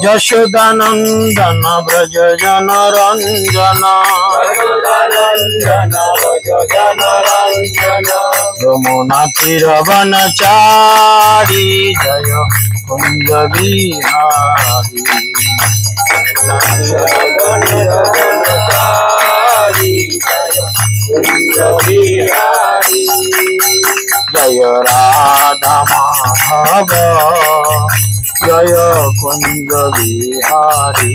यशोदानंदन व्रज जन रंजन यमुना तीरवनचारी जय कुंज बिहारी जय राधा माधव जय कुंज बिहारी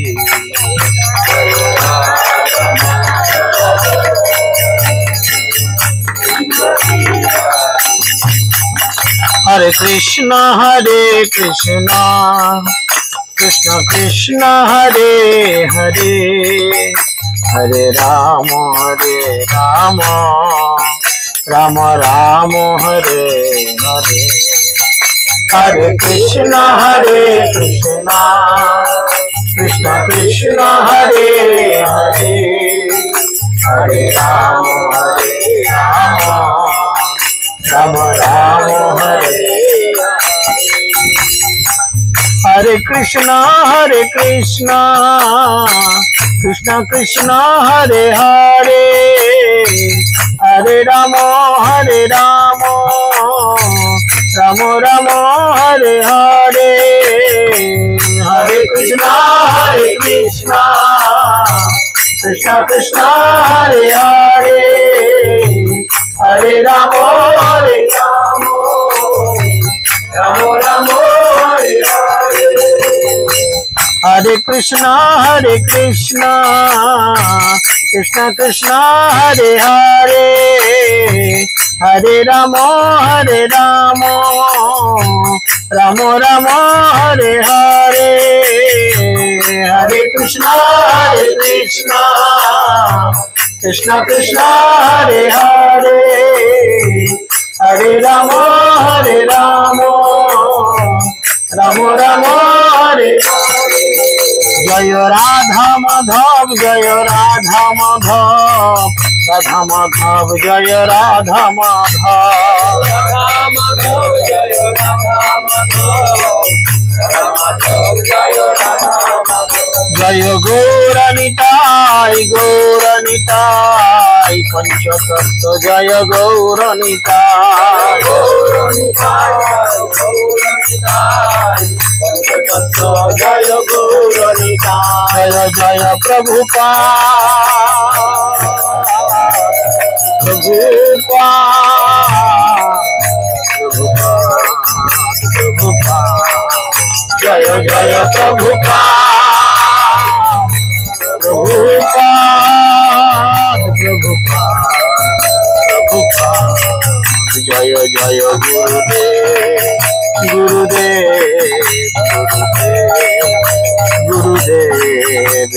हरे कृष्ण कृष्ण कृष्ण हरे हरे हरे राम राम राम हरे हरे हरे कृष्ण कृष्ण कृष्ण हरे हरे हरे राम राम राम हरे हरे कृष्ण कृष्ण कृष्ण हरे हरे हरे राम राम राम हरे हरे हरे कृष्ण कृष्ण कृष्ण हरे हरे हरे राम राम हरे हरे हरे कृष्ण कृष्ण कृष्ण हरे हरे हरे राम राम राम हरे हरे हरे कृष्ण कृष्ण कृष्ण हरे हरे हरे राम राम हरे जय राधा माधव जय राधा माधव राधा माधव जय राधा माधव जय गौरनिताय पंचतत्व जय गौरनिताय जय गौरनिताय जय प्रभुपाद जय जय प्रभुपाद जय जय गुरुदेव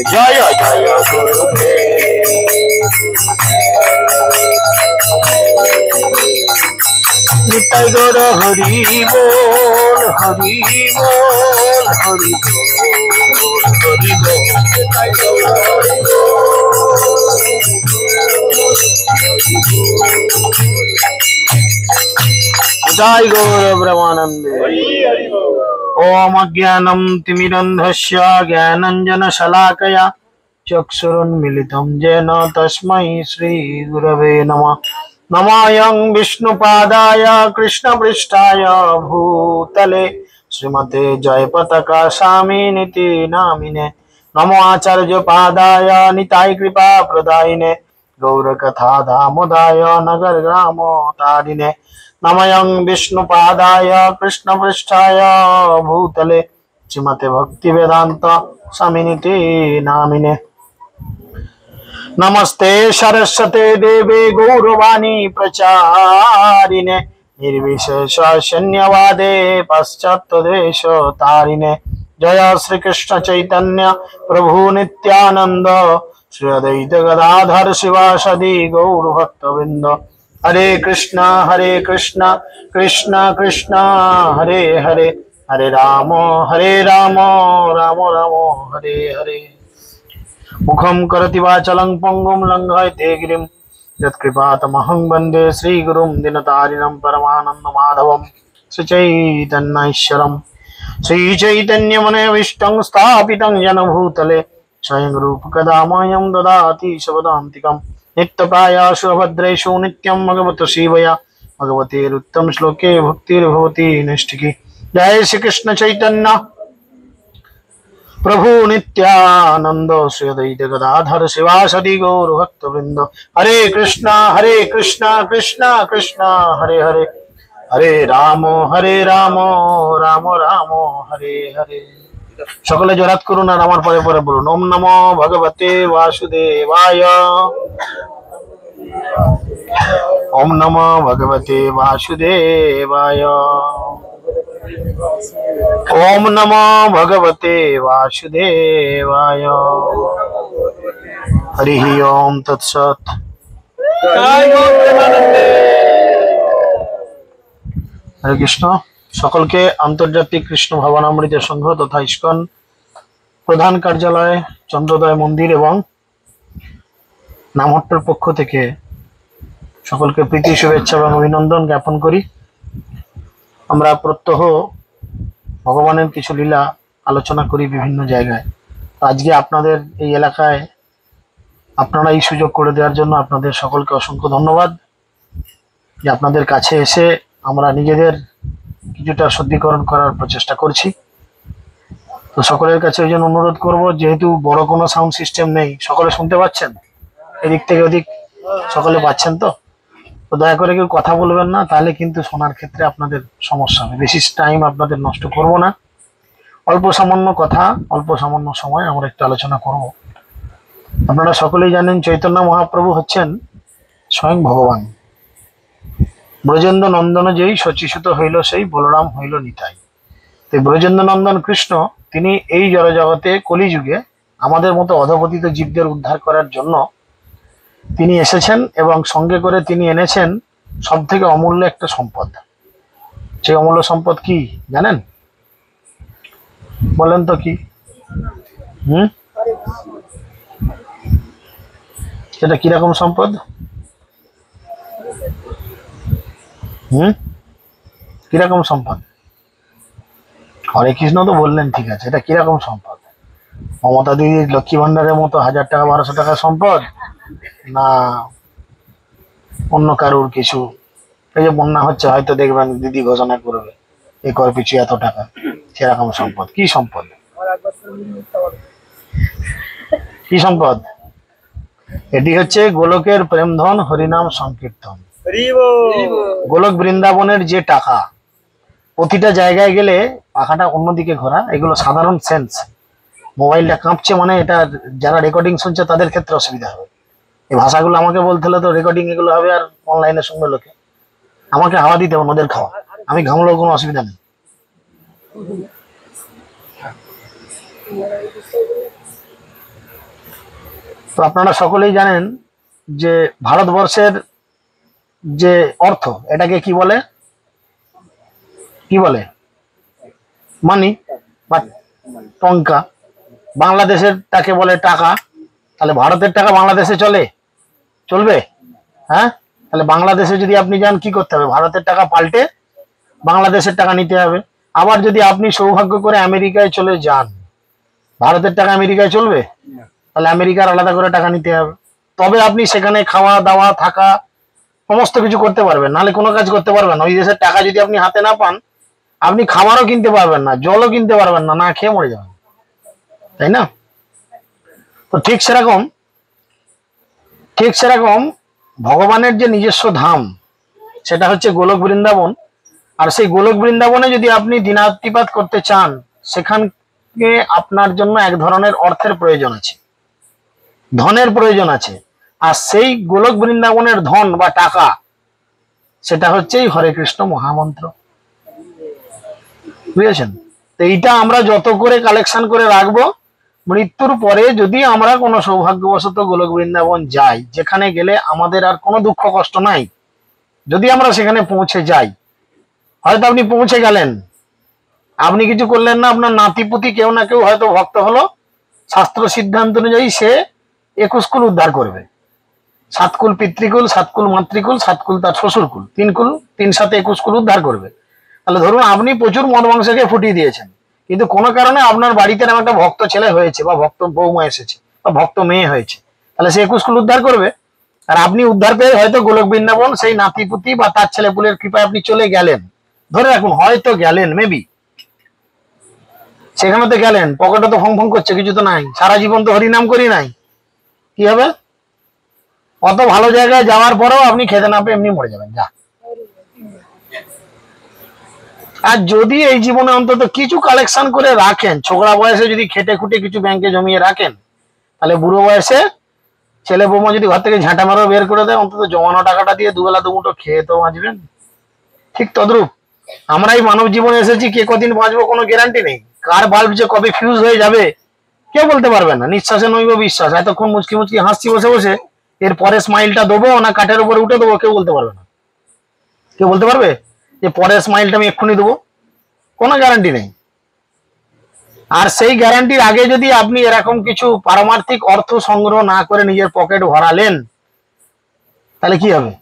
जय जय गुरुदेव निताय गौर हरि बोल हरि बोल हरि बोल हरि बोल जय गौर ब्रह्मानंदे ओम अज्ञानं तिमिरन्धस्य ज्ञानञ्जन शलाकया चक्षुरुन्मिलितं येन तस्मै श्री गुरवे नमः नमायं विष्णुपादाय कृष्णपृष्ठाय भूतले श्रीमते जयपताका स्वामिनिति नामिने नमो आचार्य पादाय निताय कृपा प्रदायिने गौरकथा दामोदाय नगर ग्रामोतारिणे नमयं विष्णुपादाय कृष्णपृष्ठाय भूतले श्रीमते भक्तिवेदांत स्वामिनिति नामिने नमस्ते सरस्वते देवे गौरवाणी प्रचारिणे निर्विशेष शून्यवादे पश्चात्देश तारिणे जय श्री कृष्ण चैतन्य प्रभु नित्यानंद श्री अद्वैत गदाधर शिवासदि गौर भक्तवृंद हरे कृष्णा कृष्ण कृष्ण हरे हरे हरे राम राम राम हरे हरे मुखं करोति वाचालं पंगुं लंघयते गिरिं यत्कृपातमहं वन्दे श्रीगुरुं दीनतारिणं परमानन्दमाधवं श्रीचैतन्यैश्वरं श्रीचैतन्यमनोभीष्टं स्थापितं येन भूतले स्वयं रूप कदा मह्यं ददाति शपदान्तिकं नित्यप्रायासु भद्रेषु नित्यं भगवतो शिवया भगवतेरुत्तम श्लोके भक्तिर्भवति नैष्ठिकी। जय श्री कृष्ण चैतन्य प्रभु नित्यानंद श्री अद्वैत गदाधर शिवासदि गौर भक्त वृंद। हरे कृष्णा कृष्णा कृष्णा हरे हरे, हरे राम राम राम हरे हरे। সকলে জোরাত করুন আর আমার পরে পরে বলুন ওম নমো ভগবতে বাসুদেবায়, ওম নমো ভগবতে বাসুদেবায়, ओम नमो भगवते वासुदेवाय। हरि ओम तत्सत। हरे कृष्ण। सकलके आंतर्जातिक कृष्ण भावनामृत संघ तथा इस्कन प्रधान कार्यालय चंद्रोदय मंदिर एवं नामहट्टर पक्ष थेके सकलके प्रीति शुभेच्छा एवं अभिनंदन ज्ञापन करी। আমরা প্রত্যহ ভগবানের কিছু লীলা আলোচনা করি বিভিন্ন জায়গায়। আজকে আপনাদের এই এলাকায় আপনারা এই সুযোগ করে দেওয়ার জন্য আপনাদের সকলকে অসংখ্য ধন্যবাদ, যে আপনাদের কাছে এসে আমরা নিজেদের কিছুটা শুদ্ধিকরণ করার প্রচেষ্টা করছি। তো সকলের কাছে ওই জন্য অনুরোধ করব, যেহেতু বড় কোনো সাউন্ড সিস্টেম নেই, সকলে শুনতে পাচ্ছেন এদিক থেকে ওদিক, সকলে পাচ্ছেন তো? তো দয়া করে কেউ কথা বলবেন না, তাহলে কিন্তু শোনার ক্ষেত্রে আপনাদের সমস্যা হবে। বেশি টাইম আপনাদের নষ্ট করব না, অল্প সামান্য কথা অল্প সামান্য সময় আমরা একটু আলোচনা করব। আপনারা সকলেই জানেন চৈতন্য মহাপ্রভু হচ্ছেন স্বয়ং ভগবান। ব্রজেন্দ্র নন্দন যেই শচীসুত হইল সেই বলরাম হইল নিতাই। তো ব্রজেন্দ্র নন্দন কৃষ্ণ তিনি এই জড়জগতে কলিযুগে আমাদের মতো অধপতিত জীবদের উদ্ধার করার জন্য তিনি এসেছেন এবং সঙ্গে করে তিনি এনেছেন সব থেকে অমূল্য একটা সম্পদ। সেই অমূল্য সম্পদ কি জানেন? বলেন তো কি? সেটা কিরকম সম্পদ? কিরকম সম্পদ? হরে কৃষ্ণ তো বললেন, ঠিক আছে, এটা কিরকম সম্পদ? মমতা দিদির লক্ষ্মী ভান্ডারের মতো 1000 টাকা 1200 টাকা সম্পদ, না অন্য কারোর কিছু? এই যে বন্যা হচ্ছে, হয়তো দেখবেন দিদি ঘোষণা করবে একর পিছু এত টাকা, সেরকম সম্পদ। কি সম্পদ? কি সম্পদ? এটি হচ্ছে গোলকের প্রেমধন হরিনাম সংকীর্তন। গোলক বৃন্দাবনের যে টাকা, প্রতিটা জায়গায় গেলে পাখাটা অন্যদিকে ঘোরা, এগুলো সাধারণ সেন্স। মোবাইলটা কাঁপছে মানে এটা যারা রেকর্ডিং শুনছে তাদের ক্ষেত্রে অসুবিধা হবে। এই ভাষাগুলো আমাকে বলতে হলে তো রেকর্ডিং এগুলো হবে, আর অনলাইনে শুনবে লোকে। আমাকে হাওয়া দিতে হবে, ওদের খাওয়া, আমি ঘামলেও কোনো অসুবিধা নেই। তো আপনারা সকলেই জানেন যে ভারতবর্ষের যে অর্থ, এটাকে কি বলে? কি বলে? মানি বা টঙ্কা। বাংলাদেশের তাকে বলে টাকা। তাহলে ভারতের টাকা বাংলাদেশে চলবে? হ্যাঁ, তাহলে বাংলাদেশে যদি আপনি যান কি করতে হবে? ভারতের টাকা পাল্টে বাংলাদেশের টাকা নিতে হবে। আবার যদি আপনি সৌভাগ্য করে আমেরিকায় চলে যান, ভারতের টাকা আমেরিকায় চলবে? তাহলে আমেরিকার আলাদা করে টাকা নিতে হবে, তবে আপনি সেখানে খাওয়া দাওয়া থাকা সমস্ত কিছু করতে পারবেন, নাহলে কোনো কাজ করতে পারবেন না। ওই দেশের টাকা যদি আপনি হাতে না পান, আপনি খাবারও কিনতে পারবেন না, জলও কিনতে পারবেন না, না খেয়ে মরে যাবেন, তাই না? তো ঠিক সেরকম ভগবানের যে নিজস্ব ধাম, সেটা হচ্ছে গোলক বৃন্দাবন। আর সেই গোলক বৃন্দাবনে যদি আপনি দিনাতিপাত করতে চান, সেখানে আপনার জন্য এক ধরনের অর্থের প্রয়োজন আছে, ধনের প্রয়োজন আছে। আর সেই গোলক বৃন্দাবনের ধন বা টাকা, সেটা হচ্ছে হরে কৃষ্ণ মহামন্ত্র। বুঝেছেন? তো এইটা আমরা যত করে কালেকশন করে রাখবো, মৃত্যুর পরে যদি আমরা কোনো সৌভাগ্যবশত গোলক বৃন্দাবন যাই, যেখানে গেলে আমাদের আর কোনো দুঃখ কষ্ট নাই, যদি আমরা সেখানে পৌঁছে যাই, হয়তো আপনি পৌঁছে গেলেন, আপনি কিছু করলেন না, আপনার নাতিপুতি কেউ না কেউ হয়তো ভক্ত হলো, শাস্ত্র সিদ্ধান্ত অনুযায়ী সে 21 কুল উদ্ধার করবে। 7 কুল পিতৃকুল, 7 কুল মাতৃকুল, 7 কুল তার শ্বশুর কুল, 3 কুল, 3 7 21 কুল উদ্ধার করবে। তাহলে ধরুন আপনি প্রচুর মদ মাংসকে ফুটিয়ে দিয়েছেন, কিন্তু কোনো কারণে আপনার বাড়িতে এরকম একটা ভক্ত ছেলে হয়েছে বা ভক্ত বৌমা এসেছে বা ভক্ত মেয়ে হয়েছে, তাহলে সে 21 কুল উদ্ধার করবে। আর আপনি উদ্ধার পেয়ে হয়তো গোলক বৃন্দাবন সেই নাতিপুতি বা তার ছেলেপুলের কৃপায় আপনি চলে গেলেন, ধরে রাখুন হয়তো গেলেন, মেবি সেখানে তো গেলেন, পকেটে তো ফং ফং করছে, কিছু তো নাই, সারা জীবন তো হরিনাম করি নাই, কি হবে? অত ভালো জায়গায় যাওয়ার পরেও আপনি খেতে না পেয়ে এমনি মরে যাবেন যা। আর যদি এই জীবনে অন্তত কিছু কালেকশন করে রাখেন, ছোকরা বয়সে যদি খেটে খুটে কিছু ব্যাংকে জমিয়ে রাখেন, তাহলে বুড়ো বয়সে ছেলে বৌমা যদি ঘর থেকে ঝাঁটা মারো বের করে দেয়, অন্তত জমানো টাকাটা দিয়ে দুবেলা দুমুঠো খেয়ে তো বাঁচবেন। ঠিক তদ্রুপ আমরা এই মানব জীবনে এসেছি, কে কদিন বাঁচবো কোনো গ্যারান্টি নেই। কার বাল্ব যে কবে ফিউজ হয়ে যাবে কেউ বলতে পারবে না। নিঃশ্বাসে নইব বিশ্বাস, এতক্ষণ মুচকি মুচকি হাসছি বসে বসে, এর পরে স্মাইলটা দেবো না কাঠের উপরে উঠে দেবো কেউ বলতে পারবে না। কেউ বলতে পারবে যে পরের স্মাইলটা আমি এক্ষুনি দেবো? কোনো গ্যারান্টি নেই। আর সেই গ্যারান্টির আগে যদি আপনি এরকম কিছু পারমার্থিক অর্থ সংগ্রহ না করে নিজের পকেট ভরালেন, তাহলে কি হবে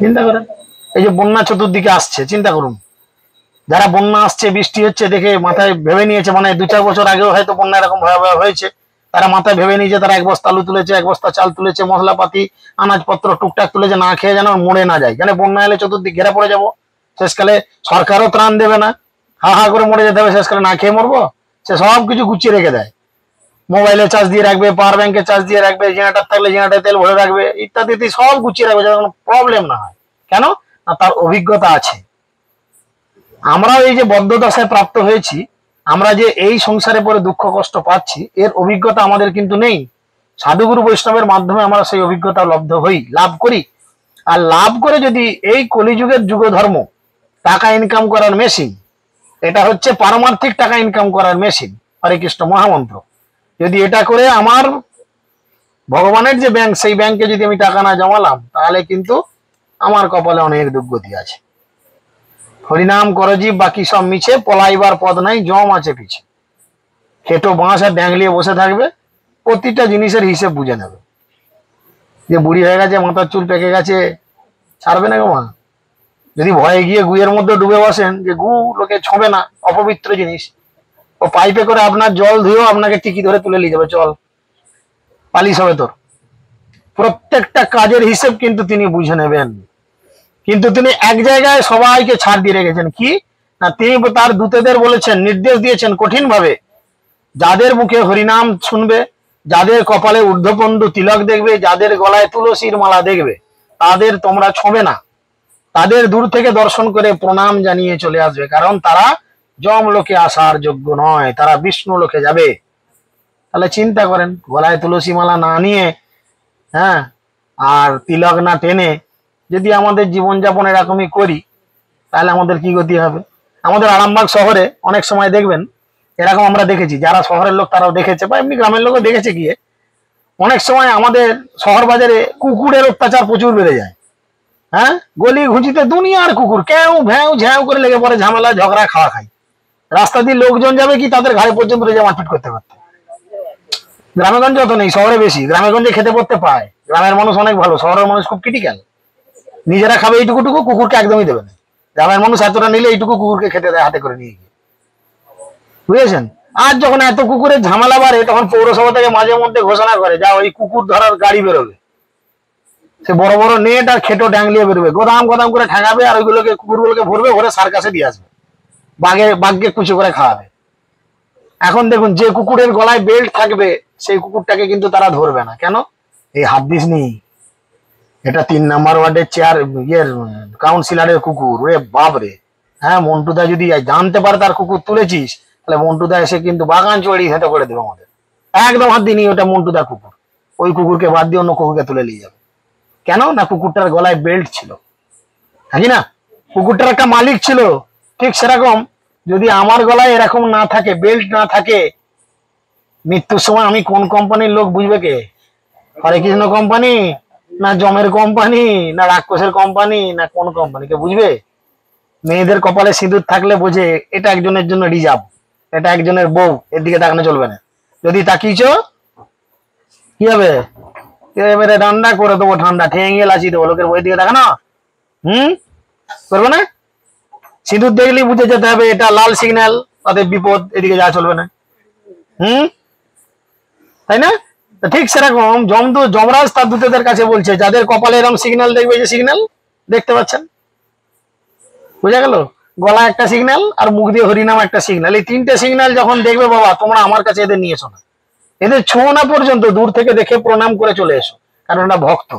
চিন্তা করেন। এই যে বন্যা চতুর্দিকে আসছে, চিন্তা করুন, যারা বন্যা আসছে বৃষ্টি হচ্ছে দেখে মাথায় ভেবে নিয়েছে, মানে 2-4 বছর আগেও হয়তো বন্যা এরকম ভয়াবহ হয়েছে, তারা মাথায় ভেবে নিয়েছে তারা 1 বস্তা আলু তুলেছে, 1 বস্তা চাল তুলেছে, মশলাপাতি আনাজপত্র টুকটাক তুলেছে, না খেয়ে যেন মরে না যায়, কেন বন্যা এলে চতুর্দিক ঘেরা পড়ে যাবো, শেষকালে সরকারও ত্রাণ দেবে না, হা হা করে মরে যেতে হবে, শেষকালে না খেয়ে মরবো। সে সব কিছু গুছিয়ে রেখে দেয়, মোবাইলে চার্জ দিয়ে রাখবে, পাওয়ার ব্যাংকে চার্জ দিয়ে রাখবে, জেনারেটর থাকলে জেনারেটরে তেল ভরে রাখবে, ইত্যাদি ইত্যাদি সব গুছিয়ে রাখবে যাতে কোনো প্রবলেম না হয়। কেন না, তার অভিজ্ঞতা আছে। আমরাও এই যে বদ্ধদশায় প্রাপ্ত হয়েছি, আমরা যে এই সংসারে পরে দুঃখ কষ্ট পাচ্ছি, এর অভিজ্ঞতা আমাদের কিন্তু নেই। সাধুগুরু বৈষ্ণবের মাধ্যমে আমরা সেই অভিজ্ঞতা লব্ধ হই, লাভ করি। আর লাভ করে যদি এই কলিযুগের যুগ ধর্ম টাকা ইনকাম করার মেশিন, এটা হচ্ছে পারমার্থিক টাকা ইনকাম করার মেশিন, হরে কৃষ্ণ মহামন্ত্র, যদি এটা করে আমার ভগবানের যে ব্যাংক, সেই ব্যাংকে যদি আমি টাকা না জমালাম, তাহলে কিন্তু আমার কপালে অনেক দুর্গতি আছে। হরিনাম করজীব বাকি সব মিছে, পলাইবার পদ নাই জম আছে পিছে। খেটো বাঁশ আর ড্যাংলিয়ে বসে থাকবে, প্রতিটা জিনিসের হিসেব বুঝে নেবে। যে বুড়ি হয়ে গেছে, মাথার চুল পেকে গেছে, ছাড়বে না গো মা। যদি ভয়ে গিয়ে গুয়ের মধ্যে ডুবে বসেন, যে গু লোকে ছোঁবে না, অপবিত্র জিনিস, ও পাইপে করে আপনার জল ধুয়েও আপনাকে টিকি ধরে তুলে নিয়ে যাবে, চল পালিশ হবে তোর। প্রত্যেকটা কাজের হিসেব কিন্তু তিনি বুঝে নেবেন। কিন্তু তিনি এক জায়গায় সবাইকে ছাড় দিয়ে রেখেছেন, কি না, তিনি তার দূতেদের বলেছেন, নির্দেশ দিয়েছেন কঠিন ভাবে, যাদের মুখে হরিনাম শুনবে, যাদের কপালে ঊর্ধ্বপন্ডু তিলক দেখবে, যাদের গলায় তুলসীর মালা দেখবে, তাদের তোমরা ছোঁবে না, তাদের দূর থেকে দর্শন করে প্রণাম জানিয়ে চলে আসবে, কারণ তারা যম লোকে আসার যোগ্য নয়, তারা বিষ্ণু লোকে যাবে। তাহলে চিন্তা করেন, গলায় তুলসী মালা না নিয়ে, হ্যাঁ, আর তিলক না টেনে যদি আমাদের জীবনযাপন এরকমই করি, তাহলে আমাদের কি গতি হবে। আমাদের আরামবাগ শহরে অনেক সময় দেখবেন এরকম আমরা দেখেছি, যারা শহরের লোক তারাও দেখেছে, বা এমনি গ্রামের লোকও দেখেছে গিয়ে, অনেক সময় আমাদের শহর বাজারে কুকুরের অত্যাচার প্রচুর বেড়ে যায়। হ্যাঁ, গলি ঘুঁচিতে দুনিয়ার কুকুর কেউ ভ্যাউ ঝ্যাউ করে লেগে পড়ে, ঝামেলা ঝগড়া খাওয়া খাই, রাস্তা দিয়ে লোকজন যাবে কি তাদের ঘাড়ে পর্যন্ত রেজে মারপিট করতে করতে। গ্রামেগঞ্জে অত নেই, শহরে বেশি। গ্রামেগঞ্জে খেতে পড়তে পায়, গ্রামের মানুষ অনেক ভালো, শহরের মানুষ খুব ক্রিটিক্যাল। নিজেরা খাবে এইটুকুটুকু, কুকুরকে একদমই দেবে না। গ্রামের মানুষ এতটা নিলে এইটুকু কুকুরকে খেতে দেয় হাতে করে নিয়ে গিয়ে, বুঝেছেন। আর যখন এত কুকুরের ঝামেলা বাড়ে, তখন পৌরসভা থেকে মাঝে মধ্যে ঘোষণা করে, যা ওই কুকুর ধরার গাড়ি বেরোবে, সে বড় বড় নেট আর খেটো ডাংলিয়ে বেরোবে, গোদাম গোদাম করে ঠেকাবে, আর ওইগুলোকে কুকুরগুলোকে ভরবে, ভরে সার্কাসে দিয়ে আসবে, বাঘকে কুচি করে খাওয়াবে। এখন দেখুন, যে কুকুরের গলায় বেল্ট থাকবে সেই কুকুরটাকে কিন্তু তারা ধরবে না, কেন? এই হাত দিস নি, এটা 3 নম্বর ওয়ার্ডের চেয়ার কাউন্সিলরের কুকুর, রে বাপ রে। হ্যাঁ, মন্টুদা যদি জানতে পারে তার কুকুর তুলেছিস, তাহলে মন্টুদা এসে কিন্তু বাগান চড়িয়ে হেঁটে করে দেবে আমাদের। একদম হাত দিনি, ওটা মন্টুদা কুকুর, ওই কুকুরকে বাদ দিয়ে অন্য কুকুরকে তুলে নিয়ে যাবে। কেন না, কুকুরটার গলায় বেল্ট ছিল, নাকি না? কুকুরটার একটা মালিক ছিল। ঠিক সেরকম যদি আমার গলায় এরকম না থাকে, বেল্ট না থাকে, মৃত্যুর সময় আমি কোন কোম্পানির লোক বুঝবে কে? হরে কৃষ্ণ কোম্পানি, না জমের কোম্পানি, না রাক্ষসের কোম্পানি, না কোন কোম্পানিকে বুঝবে? মেয়েদের কপালে সিঁদুর থাকলে বোঝে এটা একজনের জন্য রিজার্ভ, এটা একজনের বউ, এর দিকে তাকানো চলবে না। যদি তাকিয়েছ কি হবে? এবারে ঠান্ডা করে দেবো, ঠান্ডা ঠেঙে লাচিয়ে দেবো, লোকের বইয়ের দিকে তাকানো করবে না। সিঁদুর দেখলেই বুঝে যেতে হবে এটা লাল সিগন্যাল, তাদের বিপদ, এদিকে যাওয়া চলবে না। তাই না? ঠিক সেরকম যমরাজ তার দূতদের কাছে বলছে যাদের কপালে এরকম সিগন্যাল দেখবে, যে সিগন্যাল দেখতে পাচ্ছেন, বুঝা গেল? গলা একটা সিগন্যাল আর মুখ দিয়ে হরিনাম একটা সিগন্যাল, এই তিনটে সিগন্যাল যখন দেখবে বাবা, তোমরা আমার কাছে এদের নিয়ে এসো না, এদের ছোঁয়া না পর্যন্ত দূর থেকে দেখে প্রণাম করে চলে এসো, কারণ এটা ভক্ত।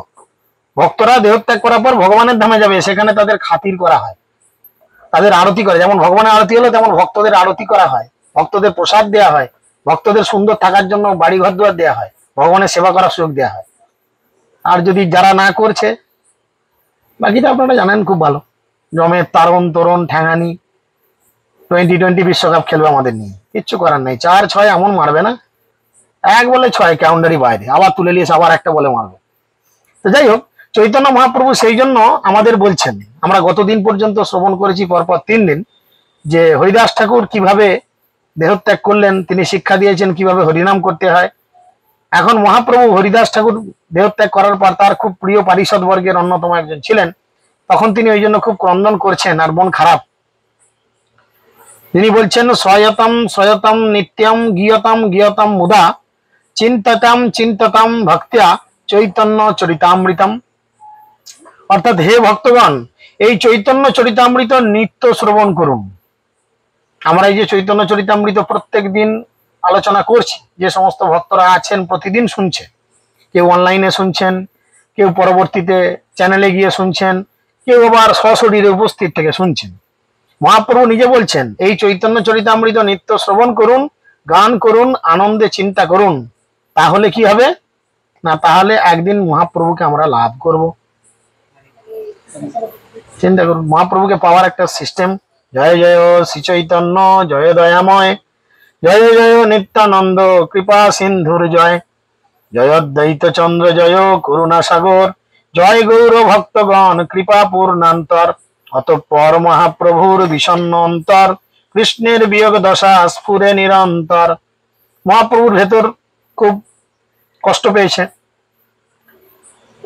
ভক্তরা দেহত্যাগ করার পর ভগবানের ধামে যাবে, সেখানে তাদের খাতির করা হয়, তাদের আরতি করে। যেমন ভগবানের আরতি হলো, তেমন ভক্তদের আরতি করা হয়, ভক্তদের প্রসাদ দেওয়া হয়, ভক্তদের সুন্দর থাকার জন্য বাড়ি ঘর দুয়ার দেওয়া হয়, ভগবানের সেবা করার সুযোগ দেওয়া হয়। আর যদি যারা না করছে, বাকিটা আপনারা জানেন খুব ভালো, জমের তারণ তরুণ ঠ্যাঙানি, 2020 বিশ্বকাপ খেলবে আমাদের নিয়ে, কিচ্ছু করার নেই। 4-6 এমন মারবে না, 1 বলে 6 কাউন্টারি বাইরে, আবার তুলে নিয়ে আবার একটা বলে মারবে। তো যাই হোক, চৈতন্য মহাপ্রভু সেই জন্য আমাদের বলছেন, আমরা গতদিন পর্যন্ত শ্রবণ করেছি পরপর 3 দিন, যে হরিদাস ঠাকুর কিভাবে দেহত্যাগ করলেন, তিনি শিক্ষা দিয়েছেন কিভাবে হরিনাম করতে হয়। এখন মহাপ্রভু হরিদাস ঠাকুর দেহত্যাগ করার পর তার খুব প্রিয় পারিষদ বর্গের অন্যতম একজন ছিলেন, তখন তিনি ওই জন্য খুব ক্রন্দন করছেন আর মন খারাপ। তিনি বলছেন, স্বয়তম স্বয়তম নিত্যম গীয়তম গীয়তম মুদা চিন্ততাম চিন্ততাম ভক্তিয়া চৈতন্য চরিতামৃতম। অর্থাৎ হে ভক্তগণ, এই চৈতন্য চরিতামৃত নিত্য শ্রবণ করুন। আমরা এই যে চৈতন্য চরিতামৃত প্রত্যেক দিন আলোচনা করছি, যে সমস্ত ভক্তরা আছেন প্রতিদিন শুনছে, কেউ অনলাইনে শুনছেন, কেউ পরবর্তীতে চ্যানেলে গিয়ে শুনছেন, কেউ আবার সশরীরে উপস্থিত থেকে শুনছেন। মহাপ্রভু নিজে বলছেন, এই চৈতন্য চরিতামৃত নিত্য শ্রবণ করুন, গান করুন, আনন্দে চিন্তা করুন। তাহলে কি হবে না, তাহলে একদিন মহাপ্রভুকে আমরা লাভ করব। চিন্তা করুন, মহাপ্রভুকে পাওয়ার একটা সিস্টেম। জয় জয় শ্রী চৈতন্য, জয় দয়াময়, জয় জয় নিত্যানন্দ, কৃপা সিন্ধুর জয়, জয় দ্বৈত চন্দ্র, জয় করুণা সাগর, জয় গৌর ভক্তগণ, কৃপা পূর্ণান্তর। অতঃপর মহাপ্রভুর বিষণ্ণ অন্তর, কৃষ্ণের বিয়োগ দশা স্ফুরে নিরন্তর। মহাপ্রভুর ভেতর খুব কষ্ট পেয়েছে।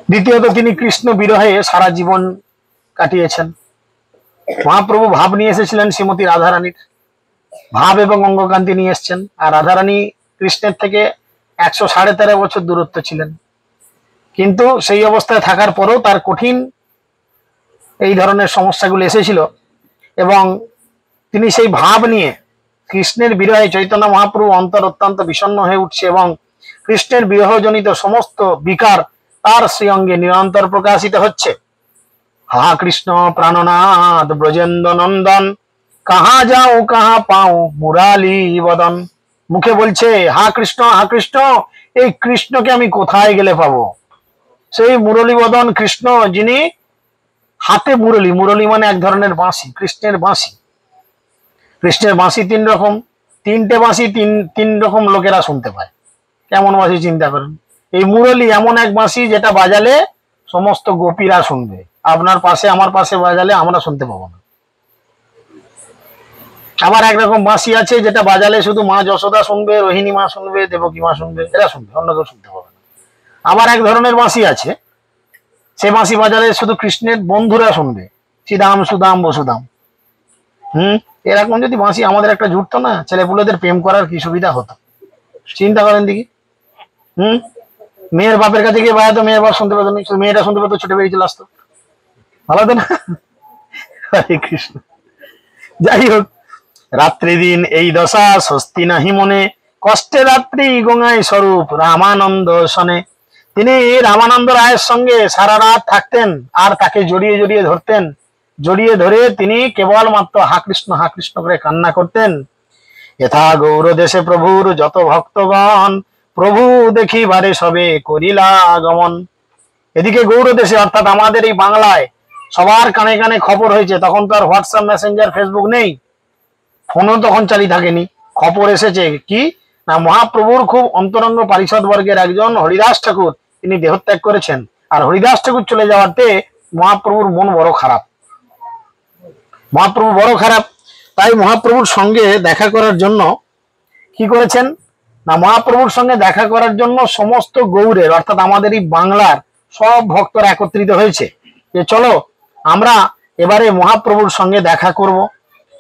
দ্বিতীয়ত, তিনি কৃষ্ণ বিরহে সারা জীবন কাটিয়েছেন। মহাপ্রভু ভাব নিয়ে এসেছিলেন শ্রীমতী রাধারানীর, ভাব এবং অঙ্গকান্তি নিয়ে এসছেন, আর রাধারানী কৃষ্ণের থেকে 113.5 বছর দূরত্ব ছিলেন। কিন্তু সেই অবস্থায় থাকার পরেও তার কঠিন এই ধরনের সমস্যাগুলো এসেছিল, এবং তিনি সেই ভাব নিয়ে কৃষ্ণের বিরহে চৈতন্য মহাপ্রভু অন্তর অত্যন্ত বিষণ্ণ হয়ে উঠছে, এবং কৃষ্ণের বিরহজনিত সমস্ত বিকার তার শ্রীঅঙ্গে নিরন্তর প্রকাশিত হচ্ছে। হা কৃষ্ণ প্রাণনাথ ব্রজেন্দ্র নন্দন, কাহা যাও কাহা পাও মুরালি বদন। মুখে বলছে হা কৃষ্ণ, হা কৃষ্ণ, এই কৃষ্ণকে আমি কোথায় গেলে পাবো? সেই মুরলী বদন কৃষ্ণ, যিনি হাতে মুরলী, মুরলী মানে এক ধরনের বাঁশি, কৃষ্ণের বাঁশি। কৃষ্ণের বাঁশি 3 রকম, 3টে বাঁশি 3 রকম লোকেরা শুনতে পায়। কেমন বাঁশি চিন্তা করেন? এই মুরলী এমন এক বাঁশি যেটা বাজালে সমস্ত গোপীরা শুনবে, আপনার পাশে আমার পাশে বাজালে আমরা শুনতে পাবো না। আবার একরকম বাঁশি আছে যেটা বাজালে শুধু মা যশোদা শুনবে, রোহিণী মা শুনবে, দেবকী মা শুনবে, এরা শুনবে, অন্য কেউ শুনতে পাবে না। আবার এক ধরনের বাঁশি আছে, সে বাঁশি বাজালে শুধু কৃষ্ণের বন্ধুরা শুনবে, শ্রীদাম সুদাম বসুদাম। এরকম যদি বাঁশি আমাদের একটা জুটতো না, ছেলেপুলেদের প্রেম করার কি সুবিধা হতো, চিন্তা করেন দেখি। মেয়ের বাপের কাছে গিয়ে বাজাতো, মেয়ের বাপ শুনতে পেতো না, মেয়েটা শুনতে পেতো, ছুটে বেরিয়ে চলে আসতো, ভালো তো না? হরে কৃষ্ণ। যাই হোক, রাত্রি দিন এই দশা, স্বস্তি নাহি মনে, কষ্টে রাত্রি গঙ্গায় স্বরূপ রামানন্দ শনে। তিনি রামানন্দ রায়ের সঙ্গে সারা রাত থাকতেন, আর তাকে জড়িয়ে জড়িয়ে ধরতেন, জড়িয়ে ধরে তিনি কেবলমাত্র হা কৃষ্ণ করে কান্না করতেন। যথা গৌর দেশে প্রভুর যত ভক্তগণ, প্রভু দেখিবারে সবে করিলা আগমন। এদিকে গৌর দেশে অর্থাৎ আমাদের এই বাংলায় সবার কানে কানে খবর হয়েছে। তখন তো আর হোয়াটসঅ্যাপ, মেসেঞ্জার, ফেসবুক নেই, ফোনও তখন চালু থাকেনি। খবর এসেছে কি না, মহাপ্রভুর খুব অন্তরঙ্গ পারিষদ বর্গের একজন হরিদাস ঠাকুর তিনি দেহত্যাগ করেছেন। আর হরিদাস ঠাকুর চলে যাওয়াতে মহাপ্রভুর মন বড় খারাপ, মহাপ্রভু বড় খারাপ। তাই মহাপ্রভুর সঙ্গে দেখা করার জন্য কি করেছেন না, মহাপ্রভুর সঙ্গে দেখা করার জন্য সমস্ত গৌড়ের অর্থাৎ আমাদের এই বাংলার সব ভক্তরা একত্রিত হয়েছে, যে চলো আমরা এবারে মহাপ্রভুর সঙ্গে দেখা করব।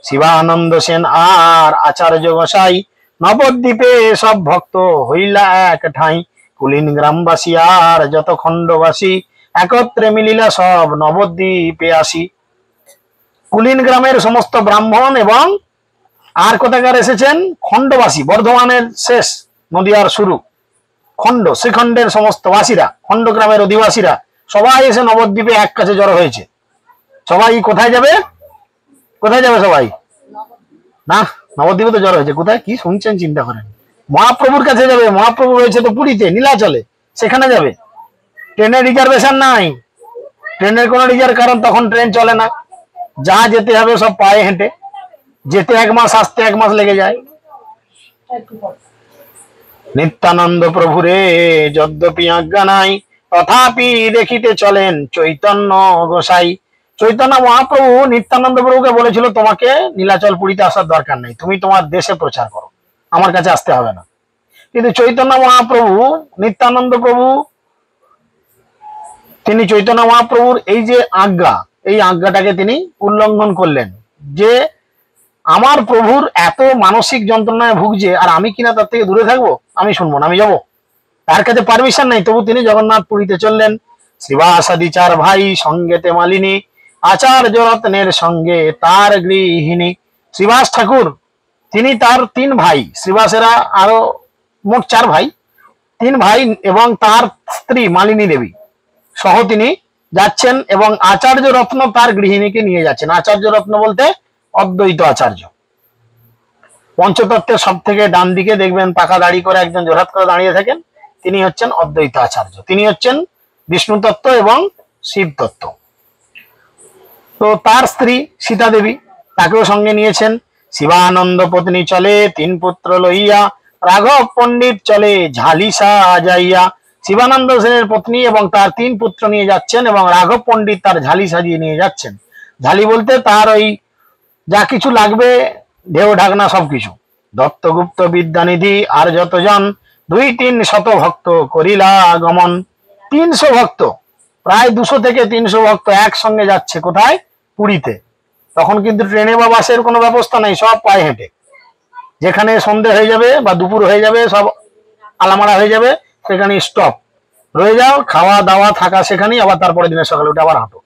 শিবানন্দ সেন আর আচার্য গোসাই নবদ্বীপে সব ভক্ত হইলা এক ঠাঁই। কুলিন গ্রামবাসী আর যত খণ্ডবাসী একত্রে মিলিলা সব নবদ্বীপে আসি। কুলিন গ্রামের সমস্ত ব্রাহ্মণ এবং আর কোথাকার এসেছেন খণ্ডবাসী, বর্ধমানের শেষ নদিয়ার শুরু খণ্ড, শ্রীখণ্ডের সমস্ত বাসীরা, খণ্ড গ্রামের অধিবাসীরা সবাই এসে নবদ্বীপে এক কাছে জড়ো হয়েছে। সবাই কোথায় যাবে? কোথায় যাবে সবাই? না, নবদ্বীপে তো জড়ো হয়েছে। কোথায় কি শুনছেন চিন্তা করেন। মহাপ্রভুর কাছে যাবে। মহাপ্রভু রয়েছে তো পুরীতে নীলাচলে, সেখানে যাবে। ট্রেনের রিজার্ভেশন নাই, ট্রেনের কোনো রিজার্ভ, কারণ তখন ট্রেন চলে না। যা যেতে হবে সব পায়ে হেঁটে, যেতে 1 মাস আসতে 1 মাস লেগে যায়। নিত্যানন্দ প্রভুরে যদ্যপি আজ্ঞা নাই, তথাপি দেখিতে চলেন চৈতন্য গোসাই। চৈতন্য মহাপ্রভু নিত্যানন্দ প্রভুকে বলেছিল, তোমাকে নীলাচল পুরীতে আসার দরকার নেই, তুমি তোমার দেশে প্রচার করো, আমার কাছে আসতে হবে না। কিন্তু চৈতন্য মহাপ্রভু, নিত্যানন্দ প্রভু, তিনি চৈতন্য মহাপ্রভুর এই যে আজ্ঞা, এই আজ্ঞাটাকে তিনি উল্লঙ্ঘন করলেন, যে আমার প্রভুর এত মানসিক যন্ত্রণায় ভুগছে আর আমি কিনা তার থেকে দূরে থাকবো? আমি শুনবো না, আমি যাবো। তার কাছে পারমিশন নাই, তবু তিনি জগন্নাথ পুরীতে চললেন। শ্রীবাসাদি 4 ভাই সঙ্গেতে মালিনী, আচার্য রত্নের সঙ্গে তার গৃহিণী। শ্রীবাস ঠাকুর, তিনি তার 3 ভাই, শ্রীবাসেরা আরো মোট 4 ভাই, 3 ভাই এবং তার স্ত্রী মালিনী দেবী সহ তিনি যাচ্ছেন, এবং আচার্য রত্ন তার গৃহিণীকে নিয়ে যাচ্ছেন। আচার্য রত্ন বলতে অদ্বৈত আচার্য। পঞ্চতত্ত্বের সব থেকে ডান দিকে দেখবেন পাকা দাড়ি করে একজন জোড়হাত করে দাঁড়িয়ে থাকেন, তিনি হচ্ছেন অদ্বৈত আচার্য। তিনি হচ্ছেন বিষ্ণু তত্ত্ব এবং শিব তত্ত্ব। তো তার স্ত্রী সীতা দেবী, তাকেও সঙ্গে নিয়েছেন। শিবানন্দ পত্নী চলে 3 পুত্র লইয়া, রাঘব পণ্ডিত চলে ঝালিসা যাইয়া। শিবানন্দ সেনের পত্নী এবং তার 3 পুত্র নিয়ে যাচ্ছেন, এবং রাঘব পণ্ডিত তার ঝালি সাজিয়ে নিয়ে যাচ্ছেন। ঝালি বলতে তার ওই যা কিছু লাগবে, ঢেউ ঢাকনা সবকিছু। দত্তগুপ্ত বিদ্যানিধি আর যতজন 2-3 শত ভক্ত করিলা গমন। 300 ভক্ত, প্রায় 200 থেকে 300 ভক্ত একসঙ্গে যাচ্ছে কোথায়? পুরীতে। তখন কিন্তু ট্রেনে বা বাসের কোনো ব্যবস্থা নাই, সব পায়ে হেঁটে। যেখানে সন্ধে হয়ে যাবে বা দুপুর হয়ে যাবে, সব আলামারা হয়ে যাবে, সেখানে স্টপ রয়ে যাও, খাওয়া দাওয়া থাকা সেখানেই, আবার তারপরে দিনের সকালে উঠে আবার হাঁটো।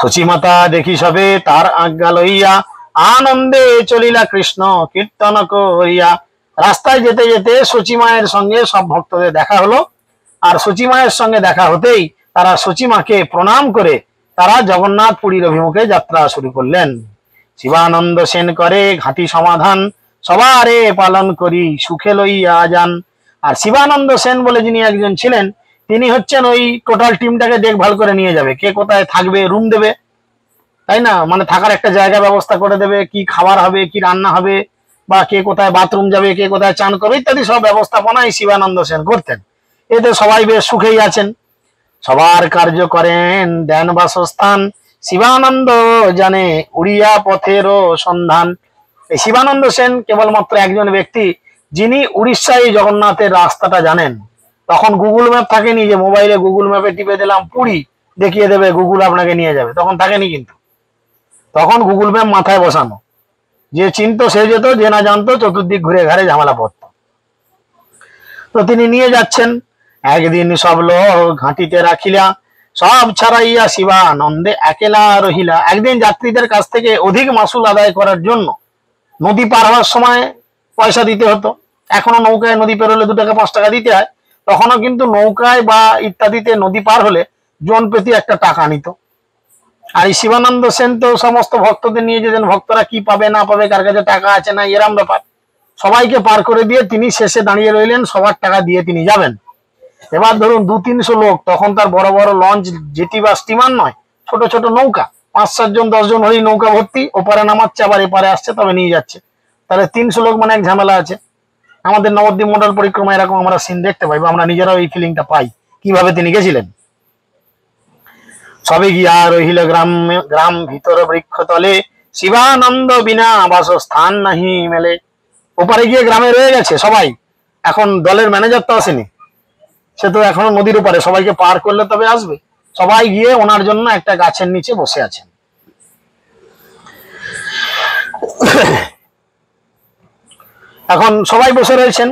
শচীমাতা দেখি সবে তার আজ্ঞা লইয়া, আনন্দে চলিলা কৃষ্ণ কীর্তন করিয়া। রাস্তায় যেতে যেতে শচীমায়ের সঙ্গে সব ভক্তদের দেখা হলো, আর শচীমায়ের সঙ্গে দেখা হতেই তারা শচীমাকে প্রণাম করে তারা জগন্নাথ পুরীর অভিমুখে যাত্রা শুরু করলেন। শিবানন্দ সেন করে ঘাটি সমাধান, সবারে পালন করি সুখে লইয়া যান। আর শিবানন্দ সেন বলে যিনি একজন ছিলেন, তিনি হচ্ছেন ওই টোটাল টিমটাকে দেখভাল করে নিয়ে যাবে, কে কোথায় থাকবে, রুম দেবে, তাই না, মানে থাকার একটা জায়গা ব্যবস্থা করে দেবে, কি খাবার হবে, কি রান্না হবে, বা কে কোথায় বাথরুম যাবে, কে কোথায় চান করবে, ইত্যাদি সব ব্যবস্থাপনাই শিবানন্দ সেন করতেন। এতে সবাই বেশ সুখেই আছেন। সবার কার্য করেন দেন বাসস্থান, শিবানন্দ জানে উড়িয়া পথেরও সন্ধান। এই শিবানন্দ সেন কেবলমাত্র একজন ব্যক্তি যিনি উড়িষ্যায় জগন্নাথের রাস্তাটা জানেন। তখন গুগল ম্যাপ থাকেনি যে মোবাইলে গুগল ম্যাপে টিপে দিলাম পুরী, দেখিয়ে দেবে, গুগল আপনাকে নিয়ে যাবে, তখন থাকেনি। কিন্তু তখন গুগল ম্যাপ মাথায় বসানো, যে চিনতো সে যেত, যে না জানতো চতুর্দিক ঘুরে ঘাড়ে ঝামেলা পড়তো। তো তিনি নিয়ে যাচ্ছেন। একদিন সব লোক ঘাঁটিতে রাখিলা, সব ছাড়াইয়া শিবানন্দে একেলা রহিলা। একদিন যাত্রীদের কাছ থেকে অধিক মাসুল আদায় করার জন্য নদী পার হওয়ার সময় পয়সা দিতে হতো। এখনো নৌকায় নদী পের হলে 2 টাকা 5 টাকা দিতে হয়, তখনও কিন্তু নৌকায় বা ইত্যাদিতে নদী পার হলে জন প্রতি একটা টাকা নিত। আর এই শিবানন্দ সেন তো সমস্ত ভক্তদের নিয়ে যেতেন, ভক্তরা কি পাবে না পাবে, কার কাছে টাকা আছে না, এরম ব্যাপার। সবাইকে পার করে দিয়ে তিনি শেষে দাঁড়িয়ে রইলেন, সবার টাকা দিয়ে তিনি যাবেন। এবার ধরুন 200-300 লোক, তখন তার বড় বড় লঞ্চ, জেটি বা স্টিমার নয়, ছোট ছোট নৌকা, 5-7 জন 10 জন হলেই নৌকা ভর্তি, ওপারে নামাচ্ছে আবার এপারে আসছে, তবে নিয়ে যাচ্ছে। তাহলে 300 লোক মানে এক ঝামেলা আছে। আমাদের নবদ্বীপ মন্ডল পরিক্রমা এরকম আমরা সিন দেখতে পাই, বা আমরা নিজেরাও এই ফিলিংটা পাই, কিভাবে তিনি গেছিলেন। সবে গিয়া রহিল গ্রাম ভিতর বৃক্ষ তলে, শিবানন্দ বিনা বাসস্থান নাহি মেলে। ওপারে গিয়ে গ্রামে রয়ে গেছে সবাই। এখন দলের ম্যানেজার তো আসেনি, সে তো এখনো নদীর ওপারে, সবাইকে পার করলে তবে আসবে। সবাই গিয়ে ওনার জন্য একটা গাছের নিচে বসে আছেন। এখন সবাই বসে রয়েছেন,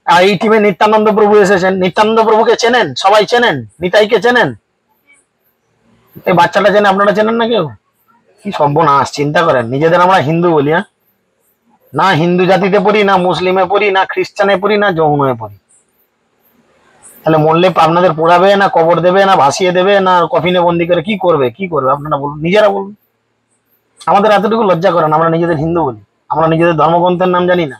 আর এই টিমে নিত্যানন্দ প্রভু এসেছেন। নিত্যানন্দ প্রভুকে চেনেন? সবাই চেনেন? নিতাইকে চেনেন? এই বাচ্চাটা চেনে? আপনারা চেনেন না কেউ? কি সর্বনাশ! চিন্তা করেন, নিজেদের আমরা হিন্দু বলি, হ্যাঁ? না হিন্দু জাতিতে পড়ি, না মুসলিমে পড়ি, না খ্রিস্টানে পড়ি, না জৈনে পড়ি। তাহলে মরলে আপনাদের পোড়াবে, না কবর দেবে, না ভাসিয়ে দেবে, না কফিনে বন্দি করে কি করবে? কি করবে আপনারা বলুন, নিজেরা বলুন। আমাদের এতটুকু লজ্জা করেন, আমরা নিজেদের হিন্দু বলি, আমরা নিজেদের ধর্মগ্রন্থের নাম জানি না।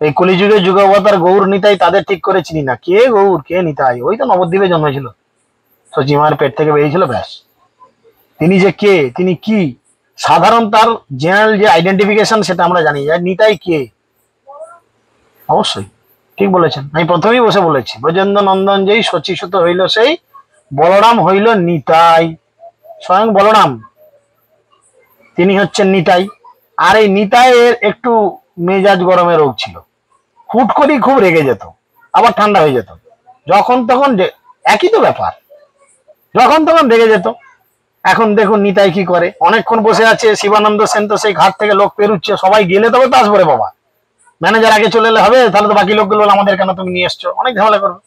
এই কলিযুগে যুগাবতার গৌর নিতাই তাদের ঠিক করে চিনি না। কে গৌর, কে নিতাই? ওই তো নবদ্বীপে জন্মেছিল, সচিমার পেট থেকে বেরিয়েছিল, ব্যাস। তিনি যে কে, তিনি কি, সাধারণ তার জেনারেল যে আইডেন্টিফিকেশন সেটা আমরা জানি। নিতাই কে? অবশ্যই ঠিক বলেছেন। আমি প্রথমেই বসে বলেছি, ব্রজেন্দ্র নন্দন যেই শচীসুত হইল সেই বলরাম হইল নিতাই। স্বয়ং বলরাম তিনি হচ্ছেন নিতাই। আর এই নিতাইয়ের একটু মেজাজ গরমের রোগ ছিল, হুট করেই খুব রেগে যেত, আবার ঠান্ডা হয়ে যেত, যখন তখন একই তো ব্যাপার, যখন তখন রেগে যেত। এখন দেখুন নিতাই কি করে, অনেকক্ষণ বসে আছে। শিবানন্দ সেন তো সেই ঘাট থেকে লোক পেরুচ্ছে, সবাই গেলে তবে তো আসবো রে বাবা, ম্যানেজার আগে চলে এলে হবে? তাহলে তো বাকি লোকগুলো আমাদের কেন তুমি নিয়ে এসছো, অনেক ঝামেলা করবে।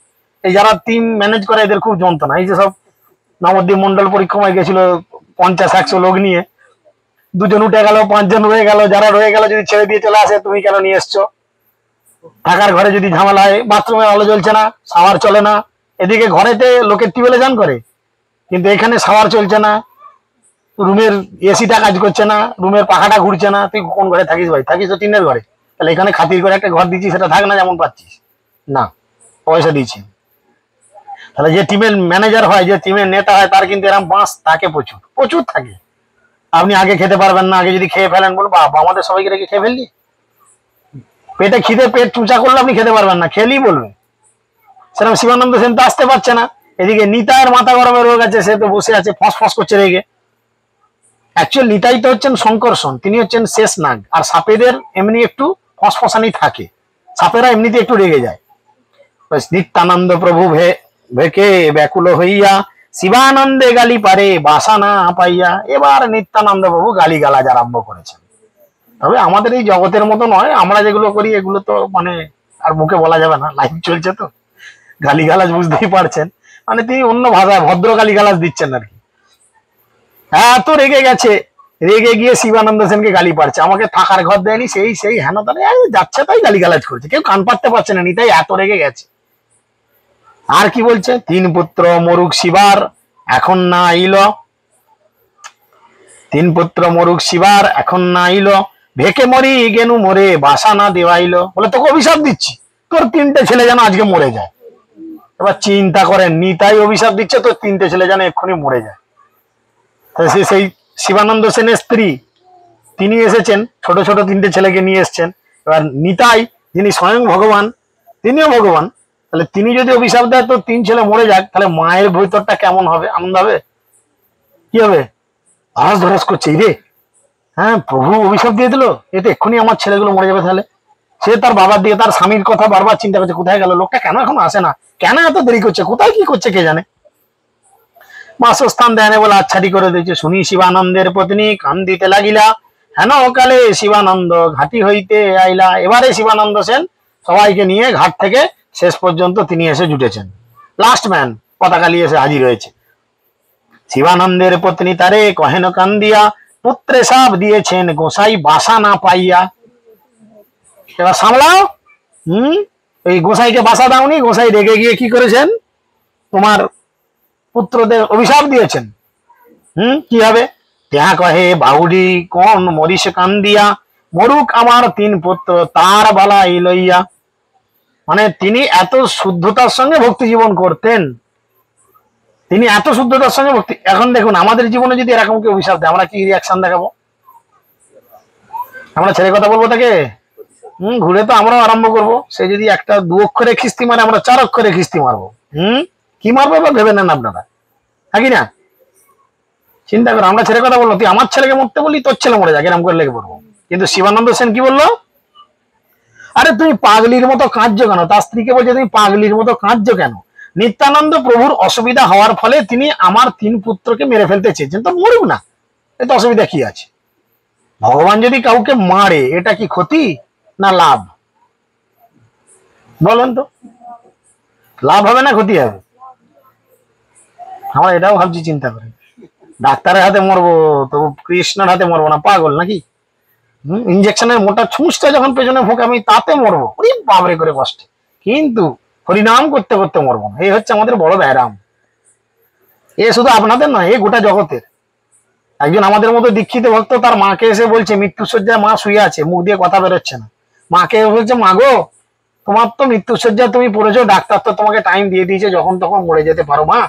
এই যারা টিম ম্যানেজ করে এদের খুব যন্ত্রণা। এই যে সব নবদ্বীপ মন্ডল পরিক্রমায় গেছিল 50-100 লোক নিয়ে, 2 জন উঠে গেল, 5 জন রয়ে গেল, যারা রয়ে গেল যদি ছেড়ে দিয়ে চলে আসে, তুমি কেন নিয়ে এসছো? থাকার ঘরে যদি ঝামেলা হয়, বাথরুমের আলো জ্বলছে না, শাওয়ার চলে না, এদিকে ঘরেতে লোকের টিউবওয়েলে চান করে, কিন্তু এখানে শাওয়ার চলছে না, রুমের এসিটা কাজ করছে না, রুমের পাখাটা ঘুরছে না, তুই কোন ঘরে থাকিস ভাই? থাকিস তো টিনের ঘরে। তাহলে এখানে খাতির করে একটা ঘর দিচ্ছিস, সেটা থাক না যেমন পাচ্ছিস, না পয়সা দিচ্ছি। তাহলে যে টিমের ম্যানেজার হয়, যে টিমের নেতা হয়, তার কিন্তু এরকম বাঁশ থাকে, প্রচুর প্রচুর থাকে। আপনি আগে খেতে পারবেন না, আগে যদি খেয়ে ফেলেন বলবো বাবা আমাদের সবাইকে রেখে খেয়ে ফেললি, পেটে খিদে পেট চুচা করলে আপনি খেতে পারবেন না, খেলেই বলবে। সেরকম শিবানন্দ সেন তো আসতে পারছে না। এদিকে নিতাইয়ের মাথা গরমের রোগ আছে, সে তো বসে আছে ফস ফস করছে রেগে। অ্যাকচুয়াল নিতাই তো হচ্ছেন শঙ্করসন, তিনি হচ্ছেন শেষ নাগ। আর সাপেদের এমনি একটু ফসফসানি থাকে, সাপেরা এমনিতে একটু রেগে যায়। নিত্যানন্দ প্রভু ভেকে ব্যাকুল হইয়া শিবানন্দে গালি পারে বাসা না পাইয়া। এবার নিত্যানন্দ প্রভু গালি গালাজ আরম্ভ করেছেন। তবে আমাদের এই জগতের মতো নয়, আমরা যেগুলো করি এগুলো তো মানে আর মুখে বলা যাবে না, লাইভ চলছে তো। গালি গালাজ বুঝতেই পারছেন, মানে তিনি অন্য ভাষায় ভদ্র গালি গালাজ দিচ্ছেন আর কি। হ্যাঁ, তো রেগে গেছে, রেগে গিয়ে শিবানন্দ সেনকে গালি পারছে, আমাকে থাকার ঘর দেয়নি, সেই হেন তাহলে যাচ্ছে তাই গালি গালাজ করছে, কেউ কান পাততে পারছে না, নিতাই এত রেগে গেছে। আর কি বলছে, 3 পুত্র মরুক শিবার এখন না আইল, 3 পুত্র মরুক শিবার এখন না আইল, ভেকে মরি গেনু মরে বাসা না দেওয়াইল। বলে তোকে অভিশাপ দিচ্ছি, তোর 3টে ছেলে যেন আজকে মরে যায়। এবার চিন্তা করেন, নিতাই অভিশাপ দিচ্ছে তোর 3টে ছেলে যেন এক্ষুনি মরে যায়। সেই শিবানন্দ সেনের স্ত্রী তিনি এসেছেন, ছোট ছোট 3টে ছেলেকে নিয়ে এসছেন। এবার নিতাই যিনি স্বয়ং ভগবান, তিনিও ভগবান, তাহলে তিনি যদি অভিশাপ দেয় তো 3 ছেলে মরে যাক, তাহলে মায়ের ভেতরটা কেমন হবে? আনন্দ হবে? কি হবে? আওয়াজ ধরাস করছে রে, হ্যাঁ প্রভু অভিশাপ দিয়ে দিল, এতে এক্ষুনি আমার ছেলেগুলো মরে যাবে। তাহলে সে তার বাবার দিকে, তার স্বামীর কথা বারবার চিন্তা করছে, কোথায় গেল লোকটা, কেন এখন আসে না, কেন এত দেরি করছে, কোথায় কি করছে কে জানে। বাসস্থান দেয় বলে আচ্ছাটি করে দিয়েছে। শুনি শিবানন্দের পত্নী কান্দিতে লাগিলা, হেন কালে শিবানন্দ ঘাটি হইতে আইলা। এবারে শিবানন্দ সেন সবাইকে নিয়ে ঘাট থেকে শেষ পর্যন্ত তিনি এসে জুটেছেন, লাস্ট ম্যান, পতাকা নিয়ে এসে হাজির হয়েছে। শিবানন্দের পত্নী তারে কহেন কান্দিয়া, পুত্রে সাপ দিয়েছেন গোসাই বাসা না পাইয়া। এবার সামলাও, এই গোসাইকে বাসা দাওনি, গোসাই রেগে গিয়ে কি করেছেন, তোমার পুত্রদের অভিশাপ দিয়েছেন। কি হবে? তেহা কহে বাউরি কোন মরিস কান্দিয়া, মরুক আমার 3 পুত্র তার বালাই লইয়া। মানে তিনি এত শুদ্ধতার সঙ্গে ভক্তি জীবন করতেন, তিনি এত শুদ্ধতার সঙ্গে ভক্তি। এখন দেখুন আমাদের জীবনে যদি এরকম কি অভিশাপ দেয়, আমরা কি রিয়াকশন দেখাবো? আমরা ছেড়ে কথা বলবো তাকে? ঘুরে তো আমরাও আরম্ভ করবো। সে যদি 1-2 অক্ষরে খিস্তি মারে, আমরা 4 অক্ষরে খিস্তি মারবো। কি মারবো এবার ভেবে নেন আপনারা, হ্যাঁ কি না? চিন্তা করো, আমরা ছেড়ে কথা বললো, তুই আমার ছেলেকে মরতে বললি, তোর ছেলে মরে যাক, এরকম করে লেগে পড়বো। কিন্তু শিবানন্দ সেন কি বললো, আরে তুমি পাগলির মতো কাঁদছো কেন? তার স্ত্রীকে বলছে তুমি পাগলির মতো কাঁদছো কেন? নিত্যানন্দ প্রভুর অসুবিধা হওয়ার ফলে তিনি আমার 3 পুত্রকে মেরে ফেলতে চেয়েছেন, তো মরুক না, এতে অসুবিধা কি আছে? ভগবান যদি কাউকে মারে এটা কি ক্ষতি না লাভ? বলেন তো, লাভ হবে না ক্ষতি হবে? আমরা এটাও ভাবছি, চিন্তা করি, ডাক্তারের হাতে মরবো তবু কৃষ্ণের হাতে মরবো না, পাগল নাকি? ইঞ্জেকশনের মোটা ছুঁচটা যখন পেছনে ফোঁকে আমি তাতে মরবো, বাবরে করে কষ্টে, কিন্তু হরিনাম করতে করতে মরবো না। এই হচ্ছে আমাদের বড় ব্যারাম। এ শুধু আপনাদের নয়, এ গোটা জগতের। একজন আমাদের মতো দীক্ষিত ভক্ত তার মাকে এসে বলছে, মৃত্যুশয্যায় মা শুয়ে আছে, মুখ দিয়ে কথা বেরোচ্ছে না, মাকে বলছে, মা গো তোমার তো মৃত্যুশয্যায় তুমি পড়েছো, ডাক্তার তো তোমাকে টাইম দিয়ে দিয়েছে, যখন তখন মরে যেতে পারো মা।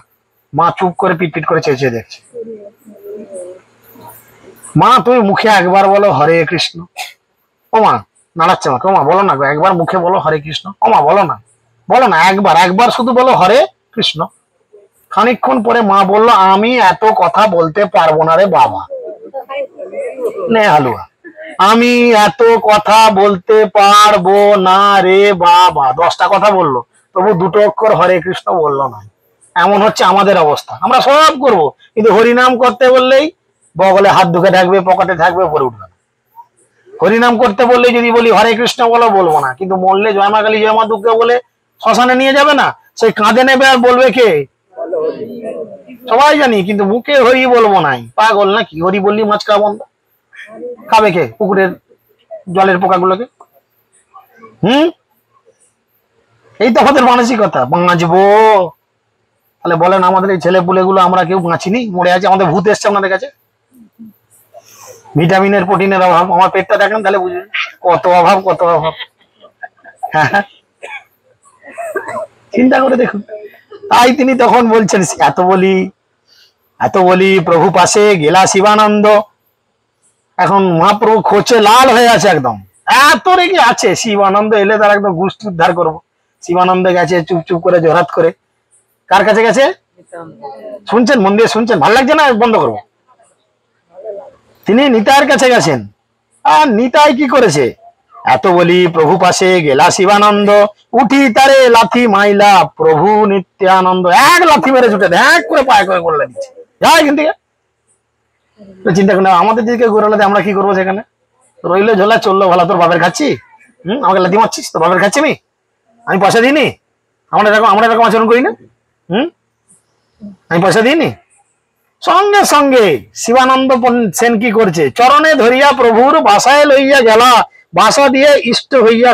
মা চুপ করে পিটপিট করে চেঁচে দেখছে। মা তুমি মুখে একবার বলো হরে কৃষ্ণ। ও মা, নাড়াচ্ছে মাকে, ও মা বলো না, একবার মুখে বলো হরে কৃষ্ণ। ও মা বলো না, বলো না, একবার শুধু বলো হরে কৃষ্ণ। খানিকক্ষণ পরে মা বলল, আমি এত কথা বলতে পারবো না রে বাবা, নে হালুয়া, আমি এত কথা বলতে পারবো না রে বাবা। 10টা কথা বললো, তবু 2টো অক্ষর হরে কৃষ্ণ বললো না। এমন হচ্ছে আমাদের অবস্থা। আমরা সব করব, কিন্তু হরিনাম করতে বললেই বগলে হাত ঢুকে থাকবে, পকেটে থাকবে, পরে উঠবে না। হরিনাম করতে বললে যদি বলি হরে কৃষ্ণ বলো, বলবো না, কিন্তু মরলে জয় মা কালী জয় মা দুর্গা বলে শ্মশানে নিয়ে যাবে না, সেই কাঁধে নেবে আর বলবে কে? সবাই জানি, কিন্তু মুখে হরি বলবো নাই, পাগল নাকি? হরি বললি মাছ খাওয়া বন্ধ, খাবে কে? পুকুরের জলের পোকাগুলোকে। এই তো আমাদের মানসিকতা, বাঁচবো। তাহলে বলেন, আমাদের এই ছেলে পুলেগুলো আমরা কেউ বাঁচিনি, মরে আছে, আমাদের ভূত এসছে আপনাদের কাছে। ভিটামিনের প্রোটিনের অভাব, আমার পেটটা দেখেন তাহলে বুঝবেন কত অভাব, কত অভাব। হ্যাঁ, চিন্তা করে দেখুন। তাই তিনি তখন বলছেন, এত বলি প্রভু পাশে গেলা শিবানন্দ। এখন মহাপ্রভু খোঁচে লাল হয়ে আছে একদম, এত রেগে আছে। শিবানন্দ এলে তার একদম গোষ্ঠী উদ্ধার করবো। শিবানন্দ গেছে চুপ চুপ করে, জোরাত করে। কার কাছে গেছে? শুনছেন, মন দিয়ে শুনছেন? ভালো লাগছে না? বন্ধ করবো। তিনি নিতাইয়ের কাছে গেছেন। আর নিতাই কি করেছে? এত বলি প্রভু পাশে গেলা শিবানন্দ, উঠি তারে লাথি মাইলা প্রভু নিত্যানন্দ। এক লাথি মেরে ছুটে এক করে পায়ে করে করলে দিচ্ছে, যা এখান থেকে। চিন্তা করে আমাদের দিকে ঘুরালে আমরা কি করবো? সেখানে রইলো ঝোলা, চললো ভালো। তোর বাপের খাচ্ছি? আমাকে লাথি মারছিস? তোর বাপের খাচ্ছি আমি পয়সা দিইনি? আমরা এরকম আচরণ করি না? আমি পয়সা দিইনি? সঙ্গে সঙ্গে শিবানন্দ সেন কি করছে? চরণে ধরিয়া প্রভুর বাসায় লইয়া গেলা, বাসা দিয়ে ইষ্ট হইয়া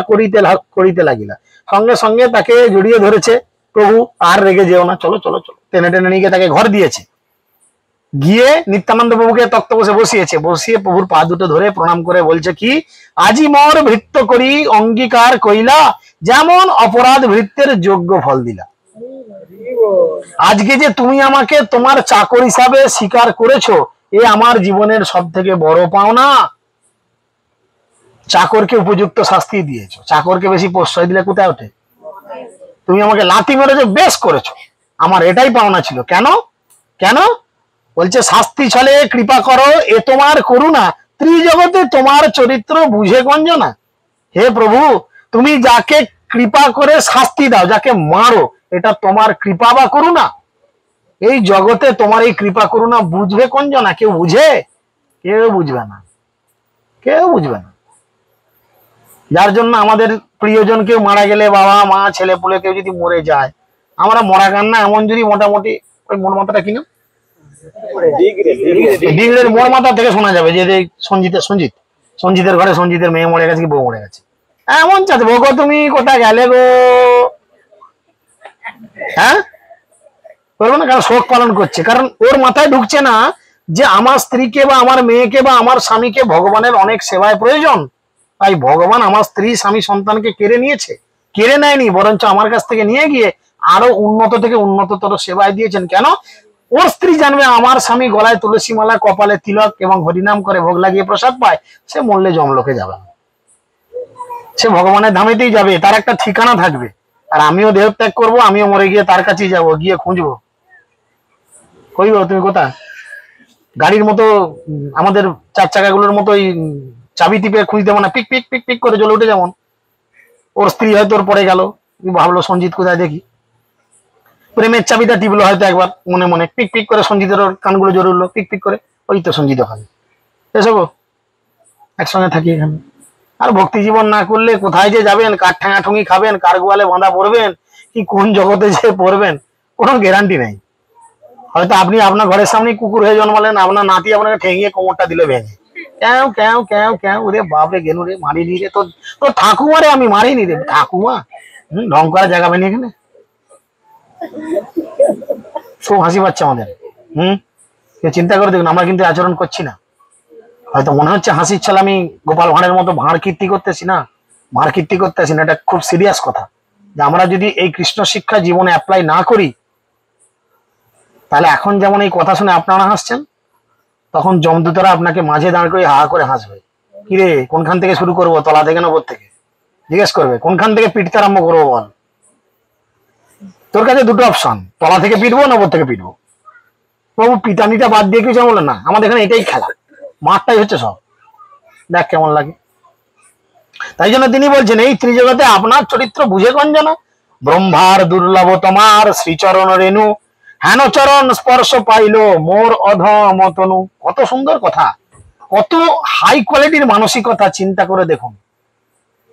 করিতে লাগিলা। সঙ্গে সঙ্গে তাকে জড়িয়ে ধরেছে প্রভু। আর রেগে যেও না, চলো চলো চলো, টেনে টেনে নিয়ে তাকে ঘর দিয়েছে। গিয়ে নিত্যানন্দ প্রভুকে তক্ত বসিয়েছে। বসিয়ে প্রভুর পা দুটো ধরে প্রণাম করে বলছে কি, আজি মোর ভৃত্য করি অঙ্গীকার কইলা, যেমন অপরাধ ভৃত্যের যোগ্য ফল দিলা। আজকে যে তুমি আমাকে তোমার চাকর হিসাবে স্বীকার করেছো, এ আমার জীবনের সব থেকে বড় পাওনা। চাকরকে উপযুক্ত শাস্তি দিয়েছো, চাকরকে বেশি প্রশ্রয় দিলে কোথায় ওঠে? তুমি আমাকে লাথি মেরেছো, বেশ করেছো, আমার এটাই পাওনা ছিল। কেন কেন বলছে, শাস্তি ছলে কৃপা করো, এ তোমার করুণা, ত্রিজগতে তোমার চরিত্র বুঝে গঞ্জনা। হে প্রভু, তুমি যাকে কৃপা করে শাস্তি দাও, যাকে মারো, এটা তোমার কৃপা বা করুণা? এই জগতে তোমার এই কৃপা করুণা বুঝবে কোন জনা? কেউ বুঝে? কেউ বুঝবে না, কেউ বুঝবে না। যার জন্য আমাদের প্রিয়জন কেউ মারা গেলে, বাবা মা ছেলে পুলে কেউ যদি মরে যায়, আমরা মরা কান্না এমন যদি মোটামুটি ওই মোড় মাথাটা কিনা ডিগড়ের মোড় মাথা থেকে শোনা যাবে যে সঞ্জিতের ঘরে সঞ্জিতের মেয়ে মরে গেছে কি বউ মরে গেছে, এমন চাচ্ছে, গো তুমি কোথায় গেলে গো? হ্যাঁ, করবো না, কারণ শোক পালন করছে। কারণ ওর মাথায় ঢুকছে না যে আমার স্ত্রীকে বা আমার মেয়েকে বা আমার স্বামীকে ভগবানের অনেক সেবায় প্রয়োজন। তাই ভগবান আমার স্ত্রী স্বামী সন্তানকে কেড়ে নিয়েছে, কেড়ে নেয়নি, বরঞ্চ আমার কাছ থেকে নিয়ে গিয়ে আরো উন্নত থেকে উন্নততর সেবায় দিয়েছেন। কেন? ওর স্ত্রী জানবে আমার স্বামী গলায় তুলসী মালা, কপালে তিলক এবং হরিনাম করে ভোগ লাগিয়ে প্রসাদ পায়, সে মরলে জমলোকে যাবে না, সে ভগবানের ধামেতেই যাবে, তার একটা ঠিকানা থাকবে। আর আমিও দেহত্যাগ করবো, আমিও মরে গিয়ে তার কাছেই যাবো, গিয়ে খুঁজবো, কইব তুমি কোথায়? গাড়ির মতো আমাদের 4 চাকাগুলোর মতো চাবি টিপে খুঁজতে দেবো না, পিক পিক পিক পিক করে জ্বলে উঠে। যেমন ওর স্ত্রী হয়তো ওর পরে গেল, ভাবলো সঞ্জিত কোথায় দেখি, প্রেমের চাবিটা টিপলো হয়তো একবার মনে মনে, পিক পিক করে সঞ্জিতের কানগুলো জোরে উঠলো, পিক পিক করে, ওই তো সঞ্জিত ওখানে, এসব একসঙ্গে থাকি এখানে। আর ভক্তি জীবন না করলে কোথায় যে যাবেন, কার ঠ্যাঙাঠুঙি খাবেন, কার গোয়ালে বাঁধা পড়বেন, কি কোন জগতে যে পড়বেন, কোনো গ্যারান্টি নেই। হয়তো আপনি আপনার ঘরের সামনে কুকুর হয়ে জন্মালেন, আপনার নাতি আপনাকে ঠেঙিয়ে কোমরটা দিলে ভেঙে, ক্যাও ক্যাও ক্যাও ক্যাও, ওরে বাপরে গেলু রে, মারিনি রে, তোর ঠাকুমা রে আমি মারিনি রে, ঠাকুমা ঢং করা জায়গা পাইনি এখানে। খুব হাসি পাচ্ছে আমাদের। চিন্তা করে দেখুন, আমরা কিন্তু আচরণ করছি না। হয়তো মনে হচ্ছে হাসির ছলে আমি গোপাল ভাঁড়ের মতো ভাঁড় কীর্তি করতেছি না, ভাঁড় কীর্তি করতেছি না, এটা খুব সিরিয়াস কথা। যে আমরা যদি এই কৃষ্ণ শিক্ষা জীবনে অ্যাপ্লাই না করি, তাহলে এখন যেমন এই কথা শুনে আপনারা হাসছেন, তখন যমদূতরা আপনাকে মাঝে দাঁড় করে হা করে হাসবে। কিরে কোনখান থেকে শুরু করবো, তলা থেকে না ওপর থেকে, জিজ্ঞেস করবে কোনখান থেকে পিটতে আরম্ভ করবো বল। তোর কাছে দুটো অপশন, তলা থেকে পিটবো না ওপর থেকে পিটবো। বাবু পিটানিটা বাদ দিয়ে কিছু বলে না, আমাদের এখানে এটাই খেলা, মাঠটাই হচ্ছে সব। দেখ কেমন লাগে। তাই জন্য তিনি বলছেন, এই ত্রিজগতে আপনার চরিত্র বুঝে গঞ্জনা, ব্রহ্মার দুর্লভ তোমার শ্রীচরণ রেণু, হেন চরণ স্পর্শ পাইল মোর অধমতনু। কত সুন্দর কথা, কত হাই কোয়ালিটির মানসিকতা, চিন্তা করে দেখুন।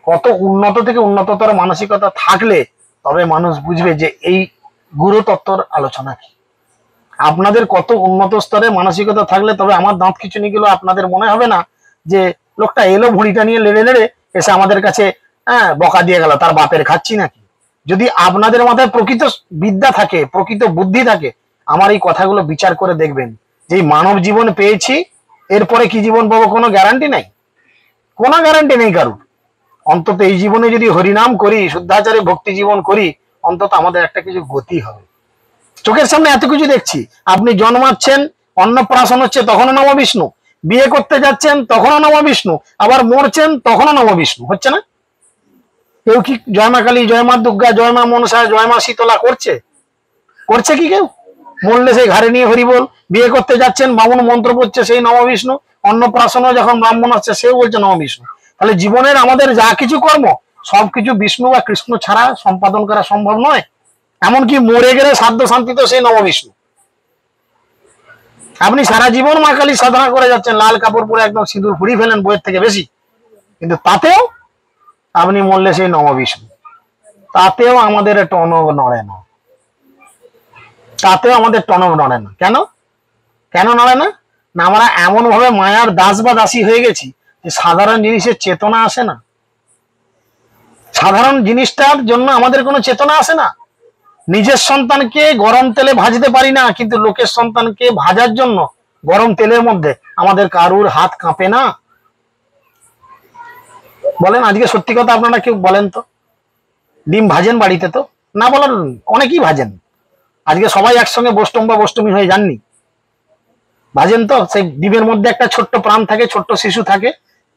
কত উন্নত থেকে উন্নততর মানসিকতা থাকলে তবে মানুষ বুঝবে যে এই গুরুতত্ত্বর আলোচনা কি। আপনাদের কত উন্নত স্তরে মানসিকতা থাকলে তবে আমার দাঁত খিচুনি গুলো আপনাদের মনে হবে না যে লোকটা এলো ভুঁড়িটা নিয়ে লেড়ে লেড়ে এসে আমাদের কাছে বকা দিয়ে গেল, তার বাপের খাচ্ছি নাকি। যদি আপনাদের মাথায় প্রকৃত বিদ্যা থাকে, প্রকৃত বুদ্ধি থাকে, আমার এই কথাগুলো বিচার করে দেখবেন যে মানব জীবন পেয়েছি, এরপরে কি জীবন পাবো কোনো গ্যারান্টি নাই, কোনো গ্যারান্টি নেই কারুর। অন্তত এই জীবনে যদি হরিনাম করি, শুদ্ধাচারে ভক্তি জীবন করি, অন্তত আমাদের একটা কিছু গতি হবে। চোখের সামনে এত কিছু দেখছি, আপনি জন্মাচ্ছেন, অন্নপ্রাশন হচ্ছে তখনও নম বিষ্ণু, বিয়ে করতে যাচ্ছেন তখনও নম বিষ্ণু, আবার মরছেন তখনও নম বিষ্ণু, হচ্ছে না? কেউ কি জয় মা কালী, জয় মা দুর্গা, জয় মা মনসা, জয় মা শীতলা করছে? করছে কি কেউ? মরলে সেই ঘাড়ে নিয়ে হরি বল, বিয়ে করতে যাচ্ছেন বামুন মন্ত্র পড়ছে সেই নম বিষ্ণু, অন্নপ্রাশনও যখন ব্রাহ্মণ আসছে সেও বলছে নম বিষ্ণু। তাহলে জীবনের আমাদের যা কিছু কর্ম সবকিছু বিষ্ণু বা কৃষ্ণ ছাড়া সম্পাদন করা সম্ভব নয়। এমনকি মরে গেলে সাধ্য শান্তি তো সেই নম বিষ্ণু। আপনি সারা জীবন মা কালী সাধনা করে যাচ্ছেন, লাল কাপড় পরে একদম সিঁদুর ফুড়ি ফেলেন বইয়ের থেকে বেশি, কিন্তু তাতেও আপনি মরলে সেই নম বিষ্ণু, তাতেও আমাদের টনক নড়ে না, তাতেও আমাদের টনক নড়ে না। কেন কেন নড়ে না? না আমরা এমন ভাবে মায়ার দাস বা দাসী হয়ে গেছি যে সাধারণ জিনিসের চেতনা আসে না, সাধারণ জিনিসটার জন্য আমাদের কোনো চেতনা আসে না। নিজের সন্তানকে গরম তেলে ভাজতে পারি না, কিন্তু লোকের সন্তানকে ভাজার জন্য গরম তেলের মধ্যে আমাদের কারুর হাত কাঁপে না। বলেন আজকে সত্যি কথা আপনারা কেউ বলেন তো, ডিম ভাজেন বাড়িতে? তো না বলেন, অনেকেই ভাজেন। আজকে সবাই একসঙ্গে বষ্টম বা বষ্টমী হয়ে যাননি, ভাজেন তো। সেই ডিমের মধ্যে একটা ছোট্ট প্রাণ থাকে, ছোট্ট শিশু থাকে,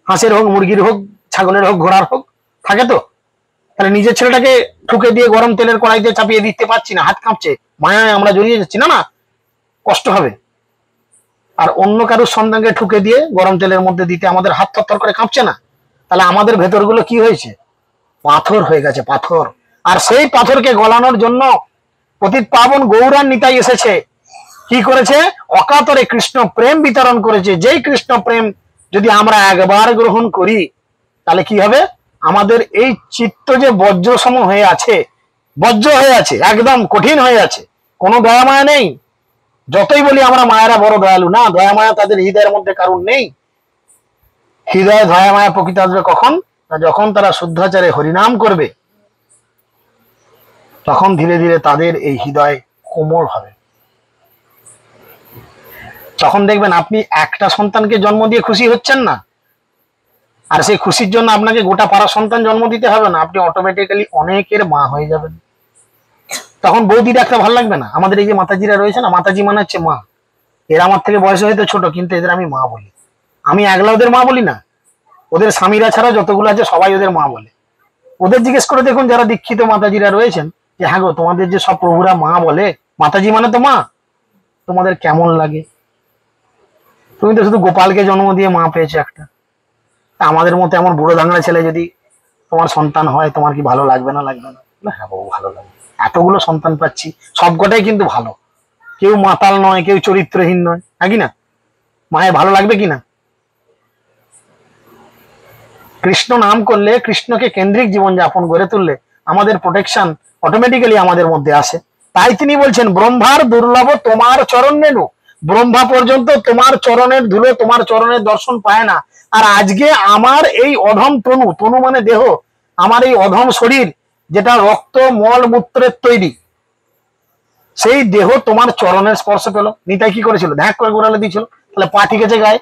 হাঁসের হোক, মুরগির হোক, ছাগলের হোক, ঘোড়ার হোক, থাকে তো। তাহলে নিজের ছেলেটাকে ঠুকে দিয়ে গরম তেলের কড়াইতে চাপিয়ে দিতে পারছি না, হাত কাঁপছে, মায়ায় আমরা জড়িয়ে যাচ্ছি, না না কষ্ট হবে। আর অন্য কারোর সন্তানকে ঠুকে দিয়ে গরম তেলের মধ্যে দিতে আমাদের হাত থরথর করে কাঁপছে না? তাহলে আমাদের ভেতরগুলো কি হয়েছে? পাথর হয়ে গেছে, পাথর। আর সেই পাথরকে গলানোর জন্য পতিত পাবন গৌরান নিতাই এসেছে। কি করেছে? অকাতরে কৃষ্ণ প্রেম বিতরণ করেছে। যেই কৃষ্ণ প্রেম যদি আমরা একবার গ্রহণ করি, তাহলে কি হবে? আমাদের এই চিত্ত যে বজ্রসম হয়ে আছে, বজ্র হয়ে আছে, একদম কঠিন হয়ে আছে, কোনো দয়া মায়া নেই। যতই বলি আমরা মায়েরা বড় দয়ালু, না, দয়া মায়া তাদের হৃদয়ের মধ্যে কারণ নেই। হৃদয়ে দয়া মায়া প্রকৃত আসবে কখন? না যখন তারা শুদ্ধাচারে হরিনাম করবে, তখন ধীরে ধীরে তাদের এই হৃদয় কোমল হবে। তখন দেখবেন আপনি একটা সন্তানকে জন্ম দিয়ে খুশি হচ্ছেন না, আর সেই খুশির জন্য আপনাকে গোটা পাড়া সন্তান জন্ম দিতে হবে না, আপনি অটোমেটিক্যালি অনেকের মা হয়ে যাবেন। তখন বৌদি ডাকতে ভালো লাগবে না। আমাদের এই যে মাতাজিরা রয়েছে না, মাতাজি মানে হচ্ছে মা। এরা আমার থেকে বয়সে হয়তো ছোট, কিন্তু এদের আমি মা বলি। আমি একলা ওদের মা বলি না, ওদের স্বামীরা ছাড়া যতগুলো আছে সবাই ওদের মা বলে। ওদের জিজ্ঞেস করে দেখুন যারা দীক্ষিত মাতাজিরা রয়েছেন, যে হ্যাঁ গো তোমাদের যে সব প্রভুরা মা বলে, মাতাজি মানে তো মা, তোমাদের কেমন লাগে? তুমি তো শুধু গোপালকে জন্ম দিয়ে মা পেয়েছো একটা, আমাদের মতো এমন বুড়ো ধাঙ্গা ছেলে যদি তোমার সন্তান হয়, তোমার কি ভালো লাগবে না? লাগবে না? হ্যাঁ বাবু ভালো লাগবে। এতগুলো সন্তান পাচ্ছি, সবকটাই কিন্তু ভালো, কেউ মাতাল নয়, কেউ চরিত্রহীন নয়, হ্যাঁ কি না? মায়ের ভালো লাগবে কিনা? কৃষ্ণ নাম করলে, কৃষ্ণকে কেন্দ্রিক জীবনযাপন গড়ে তুললে আমাদের প্রোটেকশন অটোমেটিক্যালি আমাদের মধ্যে আসে। তাই তিনি বলছেন, ব্রহ্মার দুর্লভ তোমার চরণ নেনু, ব্রহ্মা পর্যন্ত তোমার চরণের ধুলো, তোমার চরণের দর্শন পায় না। আর আজকে আমার এই অধম তনু, তনু মানে দেহ, আমার এই অধম শরীর যেটা রক্ত মল মূত্রের তৈরি, সেই দেহ তোমার চরণের স্পর্শ পেল। নিতাই কি করেছিল? ধ্যাক করে গোড়ালে দিয়েছিল, তাহলে পা ঠিকেছে গায়ে।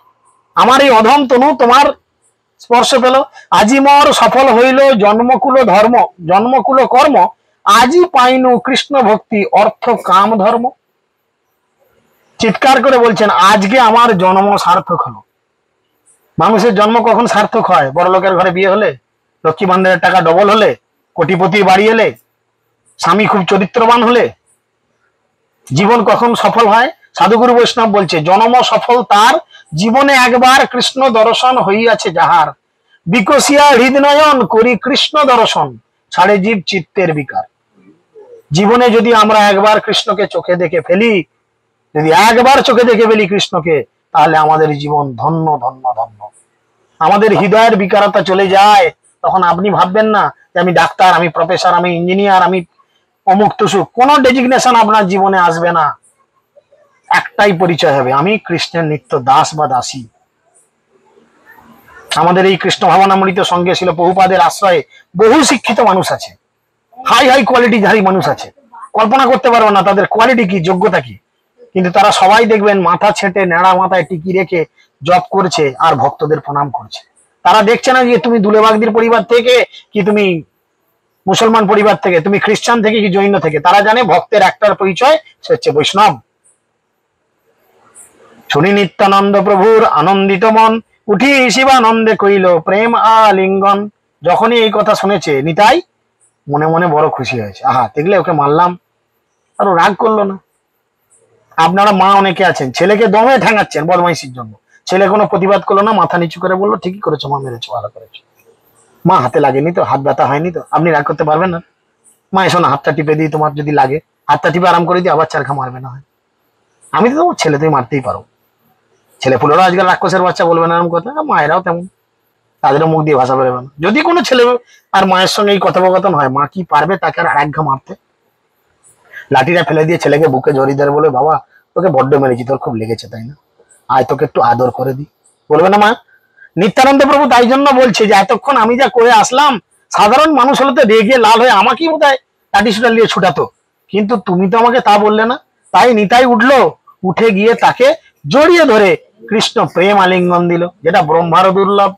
আমার এই অধম তনু তোমার স্পর্শ পেল। আজি মর সফল হইল জন্মকুল ধর্ম, জন্মকুল কর্ম, আজি পাইনু কৃষ্ণ ভক্তি অর্থ কাম ধর্ম। চিৎকার করে বলছেন, আজকে আমার জন্ম সার্থক হলো। মানুষের জন্ম কখন সার্থক হয়? বড় লোকের ঘরে বিয়ে হলে, লক্ষ্মী ভান্ডারের টাকা ডবল হলে, কোটিপতি বাড়ি এলে, স্বামী খুব চরিত্রবান হলে জীবন কখন সফল হয়? সাধুগুরু বৈষ্ণব বলছে, জন্ম সফল তার, জীবনে একবার কৃষ্ণ দর্শন হইয়াছে যাহার, বিকশিয়া হৃদনয়ন করি কৃষ্ণ দর্শন, ছাড়ে জীব চিত্তের বিকার। জীবনে যদি আমরা একবার কৃষ্ণকে চোখে দেখে ফেলি, যদি একবার চোখে দেখে ফেলি কৃষ্ণকে, তাহলে আমাদের জীবন ধন্য ধন্য ধন্য। আমাদের হৃদয়ের বিকারতা চলে যায়। তখন আপনি ভাববেন না যে আমি ডাক্তার, আমি প্রফেসর, আমি ইঞ্জিনিয়ার, আমি অমুক তুসুক, কোনো ডেজিগনেশন আপনার জীবনে আসবে না। একটাই পরিচয় হবে, আমি কৃষ্ণের নিত্য দাস বা দাসী। আমাদের এই কৃষ্ণ ভাবনামৃত সঙ্গে ছিল প্রভুপাদের আশ্রয়ে বহু শিক্ষিত মানুষ আছে, হাই হাই কোয়ালিটিধারী মানুষ আছে, কল্পনা করতে পারবো না তাদের কোয়ালিটি কি, যোগ্যতা কি। কিন্তু তারা সবাই দেখবেন মাথা ছেঁটে নেড়া মাথায় টিকি রেখে জপ করছে আর ভক্তদের প্রণাম করছে। তারা দেখছে না যে তুমি দুলেবাগদির পরিবার থেকে কি তুমি মুসলমান পরিবার থেকে, তুমি খ্রিস্টান থেকে কি জৈন থেকে। তারা জানে ভক্তের একটার পরিচয়, সে হচ্ছে বৈষ্ণব। শুনি নিত্যানন্দ প্রভুর আনন্দিত মন, উঠি শিবানন্দে কইল প্রেম আলিঙ্গন। যখনই এই কথা শুনেছে নিতাই মনে মনে বড় খুশি হয়েছে। আহা, দেখলে ওকে মারলাম, আর ও রাগ করলো না। আপনারা মা অনেকে আছেন, ছেলেকে দমে ঠ্যাঙাচ্ছেন বদমাইশির জন্য, ছেলে কোনো প্রতিবাদ করলো না, মাথা নিচু করে বললো ঠিকই করেছো মা, মেরেছো, ভালো করেছো মা, হাতে লাগেনি তো, হাত ব্যথা হয়নি তো। আপনি রাগ করতে পারবেন না? মা এসো না, হাতটা টিপে দিই, তোমার যদি লাগে হাতটা টিপে আরাম করে দিই, আবার চারখা মারবে না হয়। আমি তো তোমার ছেলে, তুমি মারতেই পারো। ছেলে পুলেরও আজকাল রাক্ষসের বাচ্চা বলবে না এরকম কথা, মায়েরাও তেমন, তাদেরও মুখ দিয়ে ভাষা বেরোবে না। যদি কোনো ছেলে আর মায়ের সঙ্গে এই কথোপকথন হয়, মা কি পারবে তাকে আর এক ঘা মারতে? লাঠিটা ফেলে দিয়ে ছেলেকে বুকে জড়িয়ে ধরে বলে, বাবা তোকে বড্ড মেরেছি, তোর খুব লেগেছে তাই না, আয় তোকে একটু আদর করে দিই, বলবে না মা? নিত্যানন্দ প্রভু তাই জন্য বলছে যে এতক্ষণ আমি যা করে আসলাম, সাধারণ মানুষ হলে তো রেগে লাল হয়ে আমাকেই বোধহয় লাঠি সুটা নিয়ে ছুটাতো, কিন্তু তুমি তো আমাকে তা বললে না। তাই নিতাই উঠলো, উঠে গিয়ে তাকে জড়িয়ে ধরে কৃষ্ণ প্রেম আলিঙ্গন দিল, যেটা ব্রহ্মার দুর্লভ।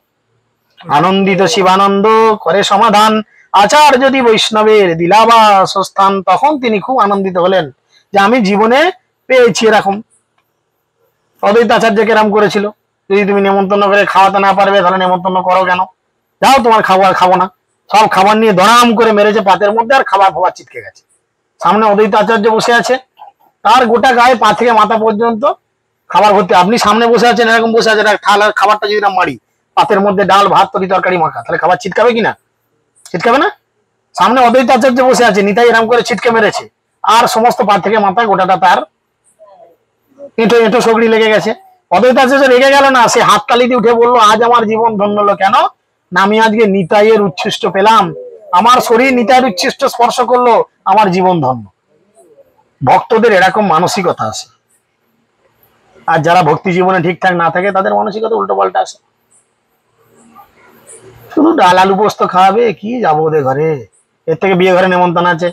আনন্দিত শিবানন্দ করে সমাধান, আচার যদি বৈষ্ণবের দিলাবাস স্থান। তখন তিনি খুব আনন্দিত হলেন যে আমি জীবনে পেয়েছি এরকম। অদ্বৈত আচার্যকে এরকম করেছিল, যদি তুমি নেমন্তন্ন করে খাওয়াতে না পারবে তাহলে নেমন্তন্ন করো কেন, যাও তোমার খাবার খাবো না। সব খাবার নিয়ে ধরাম করে মেরেছে পাতের মধ্যে, আর খাবার খাবার চিটকে গেছে। সামনে অদ্বৈত আচার্য বসে আছে, তার গোটা গায়ে পা থেকে মাথা পর্যন্ত খাবার ভর্তি। আপনি সামনে বসে আছেন, এরকম বসে আছেন, ঠাল আর খাবারটা যদি না মারি, পাতের মধ্যে ডাল ভাত তরি তরকারি মাখা, তাহলে খাবার ছিটকাবে কিনা? ছিটকাবে না? সামনে অদ্বৈত আচার্য বসে আছে, নিতাই এরকম করে ছিটকে মেরেছে, আর সমস্ত পা থেকে মাথা গোটাটা তার এঁটো এঁটো সগড়ি লেগে গেছে। অদ্বৈত আচার্য রেগে গেল না, সে হাততালি দিয়ে উঠে বললো, আজ আমার জীবন ধন্য হলো। কেন না? আমি আজকে নিতাইয়ের উচ্ছিষ্ট পেলাম, আমার শরীর নিতাইয়ের উচ্ছিষ্ট স্পর্শ করলো, আমার জীবন ধন্য। ভক্তদের এরকম মানসিকতা আছে, আর যারা ভক্তি জীবনে ঠিকঠাক না থাকে তাদের মানসিকতা উল্টো পাল্টা আসে। শুধু ডাল আলু পোস্ত খাওয়াবে, কি যাবো ওদের ঘরে, এর থেকে বিয়ে ঘরে নেমন্তন্ন আছে,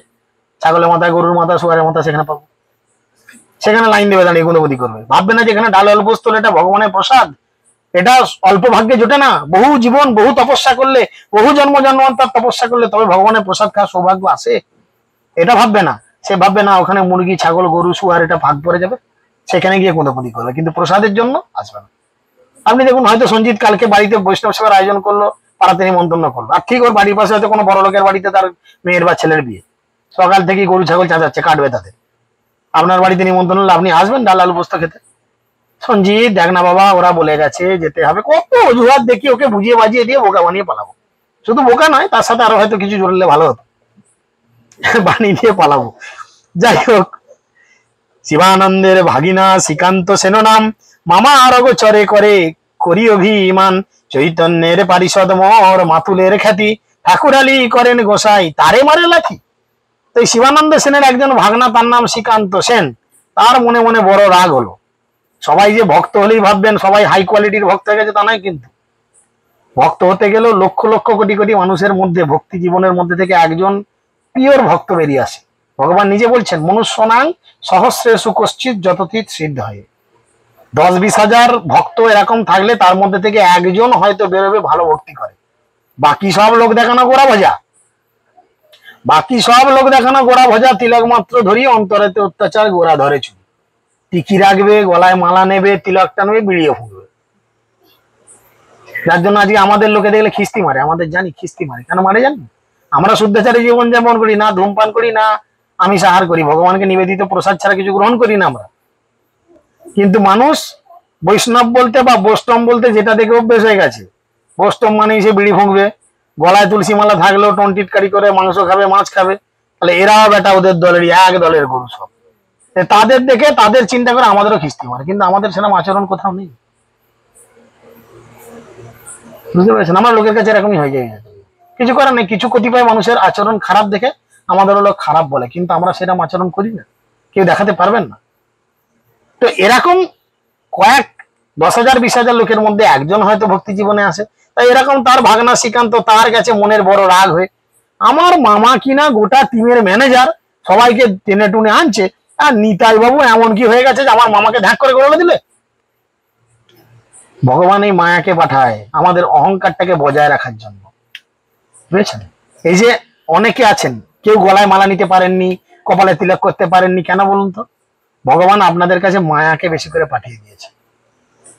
ছাগলের মাথা, গরুর মাথা, শুয়ারের মাথা সেখানে পাবো, সেখানে লাইন দেবে, দাঁড়িয়ে গুণবতী করবে। ভাববে না যে এখানে ডাল আলু পোস্ত এটা ভগবানের প্রসাদ, এটা অল্প ভাগ্যে জোটে না, বহু জীবন বহু তপস্যা করলে, বহু জন্ম জন্মান্তর তপস্যা করলে তবে ভগবানের প্রসাদ খাওয়ার সৌভাগ্য আসে। এটা ভাববে না, সে ভাববে না ওখানে মুরগি ছাগল গরু শুয়ার এটা ভাগ পড়ে যাবে, সেখানে গিয়ে গুণবতী করবে, কিন্তু প্রসাদের জন্য আসবে না। আপনি দেখুন, হয়তো সঞ্জিত কালকে বাড়িতে বৈষ্ণব সেবার আয়োজন করলো, পাড়াতে নিমন্ত্রণ করলো, আর ঠিক ওর বাড়ির পাশে হয়তো কোনো বড় লোকের বাড়িতে তার মেয়ের বা ছেলের বিয়ে, সকাল থেকে গরু ছাগল চাঁচাচ্ছে, কাটবে তাদের। আপনার বাড়িতে নিমন্ত্রণ হলে আপনি আসবেন ডাল আলু পোস্ত খেতে? সঞ্জিত দেখ না বাবা, ওরা বলে গেছে যেতে হবে, কত অজুহাত দেখি ওকে বুঝিয়ে বাজিয়ে দিয়ে বোকা বানিয়ে পালাবো। শুধু বোকা নয়, তার সাথে আরো হয়তো কিছু জড়লে ভালো হতো। বাণী দিয়ে পালাবো। যাই হোক, শিবানন্দের ভাগিনা শ্রীকান্ত সেন নাম, মামা আরগ চরে করে করি অভিমান, চৈতন্যের পারিষদ মর মাতুলের খ্যাতি, ঠাকুরালি করেন গোসাই তারে মারে লাথি। তো এই শিবানন্দ সেনের একজন ভাগনা, তার নাম শ্রীকান্ত সেন, তার মনে মনে বড় রাগ হলো। সবাই যে ভক্ত হলেই ভাববেন সবাই হাই কোয়ালিটির ভক্ত হয়ে গেছে তা নয়, কিন্তু ভক্ত হতে গেলেও লক্ষ লক্ষ কোটি কোটি মানুষের মধ্যে, ভক্তি জীবনের মধ্যে থেকে একজন পিওর ভক্ত বেরিয়ে আসে। ভগবান নিজে বলছেন, মনুষ্যনাং সহস্রেষু কশ্চিৎ যতচিৎ সিদ্ধ হয়। 10-20 হাজার ভক্ত এরকম থাকলে তার মধ্যে থেকে একজন হয়তো বেরোবে ভালো ভক্তি করে। বাকি সব লোক দেখানো গোড়া ভজা, বাকি সব লোক দেখানো গোড়া ভজা, তিলক মাত্র ধরি অন্তরেতে অত্যাচার গোড়া ধরে চুরি। টিকি রাখবে, গলায় মালা নেবে, তিলক টানবে, বিড়িয়ে ফুঁকবে। যার জন্য আজকে আমাদের লোকে দেখলে খিস্তি মারে, আমাদের জানি খিস্তি মারে কেন মারে জানি। আমরা শুদ্ধাচারী জীবন যাপন করি না, ধূমপান করি না, আমিষ আহার করি, ভগবানকে নিবেদিত প্রসাদ ছাড়া কিছু গ্রহণ করি না আমরা। কিন্তু মানুষ বৈষ্ণব বলতে বা বৈষ্ণব বলতে যেটা দেখে অভ্যেস হয়ে গেছে, বৈষ্ণব মানেই সে বিড়ি ফুঁকবে, গলায় তুলসী মালা থাকলেও টনটিটকারি করে মাংস খাবে, মাছ খাবে। তাহলে এরাও বেটা ওদের দলেরই, এক দলের গরু সব। তাদের দেখে তাদের চিন্তা করে আমাদেরও খিস্তি মারে, কিন্তু আমাদের সেরকম আচরণ কোথাও নেই। বুঝতে পেরেছেন? আমার লোকের কাছে এরকমই হয়ে যায়, কিছু করার নেই। কিছু কতিপয় মানুষের আচরণ খারাপ দেখে আমাদের লোক খারাপ বলে, কিন্তু আমরা সেরকম আচরণ করি না, কেউ দেখাতে পারবেন না। তো এরকম কয়েক 10,000 20,000 লোকের মধ্যে একজন হয়তো ভক্তি জীবনে আসে। তাই এরকম তার ভাগনা শ্রীকান্ত, তার কাছে মনের বড় রাগ হয়ে, আমার মামা কিনা গোটা টিমের ম্যানেজার, সবাইকে টেনে টুনে আনছে, আর নিতাই বাবু এমন কি হয়ে গেছে যে আমার মামাকে ঢাক করে গড়ে দিলে। ভগবান এই মায়াকে পাঠায় আমাদের অহংকারটাকে বজায় রাখার জন্য, বুঝেছেন? এই যে অনেকে আছেন, কেউ গলায় মালা নিতে পারেননি, কপালে তিলক করতে পারেননি, কেন বলুন তো? ভগবান আপনাদের কাছে মায়াকে বেশি করে পাঠিয়ে দিয়েছে।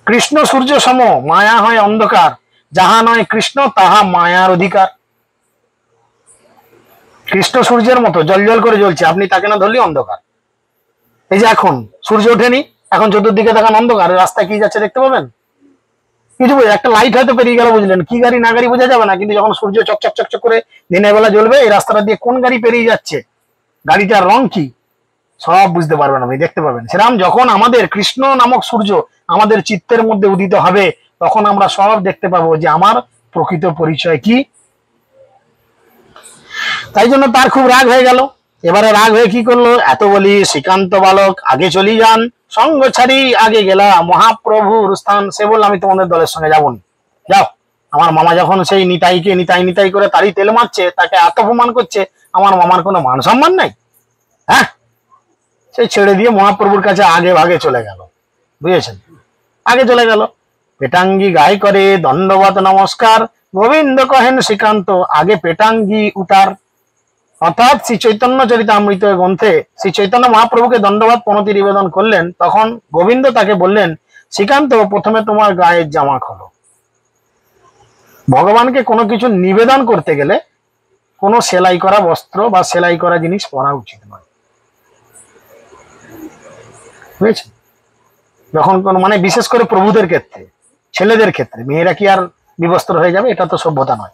কৃষ্ণ সূর্য সম, মায়া হয় অন্ধকার, যাহা নয় কৃষ্ণ তাহা মায়ার অধিকার। কৃষ্ণ সূর্যের মতো জল করে জ্বলছে, আপনি তাকে না ধরলে অন্ধকার। এই যে এখন সূর্য ওঠেনি, এখন চতুর্দিকে দেখান অন্ধকার, রাস্তায় কি যাচ্ছে দেখতে পাবেন কিছু, একটা লাইট হয়তো পেরিয়ে গেল, বুঝলেন? কি গাড়ি না গাড়ি বোঝা যাবে না, কিন্তু যখন সূর্য চকচক চকচক করে দিনের বেলা জ্বলবে, এই রাস্তাটা দিয়ে কোন গাড়ি পেরিয়ে যাচ্ছে, গাড়িটার রং কি, সব বুঝতে পারবেন, আপনি দেখতে পাবেন। সেরকম যখন আমাদের কৃষ্ণ নামক সূর্য আমাদের চিত্তের মধ্যে উদিত হবে, তখন আমরা সব দেখতে পাবো যে আমার প্রকৃত পরিচয় কি। তাই জন্য তার খুব রাগ হয়ে গেল। এবারে রাগ হয়ে কি করলো, এত বলি শ্রীকান্ত বালক আগে চলি যান, সঙ্গ ছাড়ি আগে গেলা মহাপ্রভুর স্থান। সে বলল, আমি তোমাদের দলের সঙ্গে যাবো না, যাও। আমার মামা যখন সেই নিতাইকে নিতাই নিতাই করে তারই তেল মারছে, তাকে এত অপমান করছে, আমার মামার কোনো মান সম্মান নাই, হ্যাঁ? সেই ছেড়ে দিয়ে মহাপ্রভুর কাছে আগে ভাগে চলে গেল, বুঝেছেন? আগে চলে গেল, পেটাঙ্গি গায়ে করে দণ্ডবত নমস্কার, গোবিন্দ কহেন শ্রীকান্ত আগে পেটাঙ্গি উতার। অর্থাৎ শ্রী চৈতন্য চরিতামৃত গ্রন্থে শ্রী চৈতন্য মহাপ্রভুকে দণ্ডবাদ প্রণতি নিবেদন করলেন, তখন গোবিন্দ তাকে বললেন, শ্রীকান্ত প্রথমে তোমার গায়ের জামা খোলো। ভগবানকে কোনো কিছু নিবেদন করতে গেলে কোনো সেলাই করা বস্ত্র বা সেলাই করা জিনিস পরা উচিত নয়, বুঝেছেন? যখন কোনো, মানে বিশেষ করে প্রভুদের ক্ষেত্রে, ছেলেদের ক্ষেত্রে, মেয়েরা কি আর বিবস্ত্র হয়ে যাবে? এটা তো সভ্যতা নয়।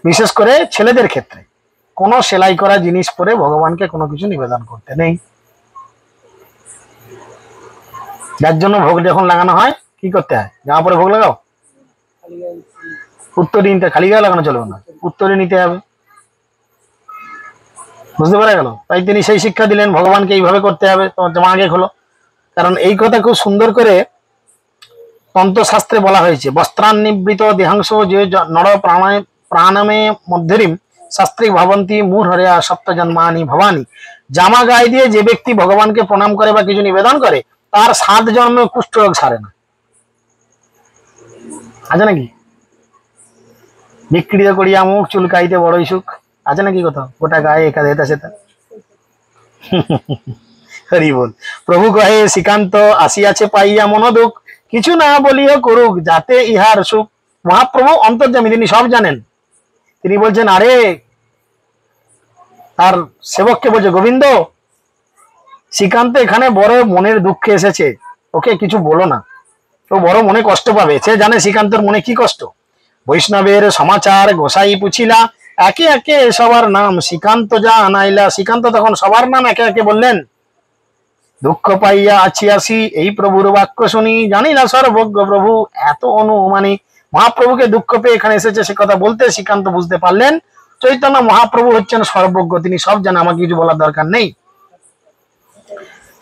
বিশেষ করে ছেলেদের ক্ষেত্রে কোনো সেলাই করা জিনিস পরে ভগবানকে কোনো কিছু নিবেদন করতে নেই। যার জন্য ভোগ যখন লাগানো হয় কি করতে হয়, জামা পরে ভোগ লাগাও, উত্তরী নিতে, খালি গায়ে লাগানো চলবে না, উত্তরী নিতে হবে, বুঝতে পারা গেল? তাই তিনি সেই শিক্ষা দিলেন, ভগবানকে এইভাবে করতে হবে, তোমার জামা আগে খোলো। কারণ এই কথা খুব সুন্দর করে তন্ত্রশাস্ত্রে বলা হয়েছে, বস্ত্রান্নিবৃত দেহাংশ যে নর প্রাণমে মধ্যরিম শাস্ত্রিক ভবন্তী মূর হরিয়া সপ্ত জন্মানি ভবানী। জামা গায়ে দিয়ে যে ব্যক্তি ভগবানকে প্রণাম করে বা কিছু নিবেদন করে, তার 7 জন্মে কুষ্ঠ রোগ সারে না। আছে নাকি? বিকৃত করিয়া মুখ চুলকাইতে বড়ই সুখ, আছে নাকি কোথাও? গোটা গায়ে একা দেতা সেতা। হরি বল। প্রভু কহে, শ্রীকান্ত আসিয়াছে পাইয়া মনোদুখ, কিছু না বলিও করুক যাতে ইহার সুখ। মহাপ্রভু অন্তর্যামী, তিনি সব জানেন। তিনি বলছেন, আরে তার সেবককে বলছে, গোবিন্দ, শ্রীকান্ত এখানে বড় মনের দুঃখে এসেছে, ওকে কিছু বলো না, ও বড় মনে কষ্ট পাবে। সে জানে শ্রীকান্তর মনে কি কষ্ট। বৈষ্ণবের সমাচার গোসাই পুছিলা, একে একে সবার নাম শ্রীকান্ত যা আনাইলা। শ্রীকান্ত তখন সবার নাম একে একে বললেন। দুঃখ পাইয়া আছি এই প্রভুর বাক্য শুনি, জানি না সর্বজ্ঞ প্রভু। এত অনুমানী মহাপ্রভুকে দুঃখ পেয়ে এখানে এসেছে সে কথা বলতে শ্রীকান্ত বুঝতে পারলেন চৈতন্য মহাপ্রভু হচ্ছেন সর্বজ্ঞ, তিনি সব জানেন, আমাকে কিছু বলার দরকার নেই।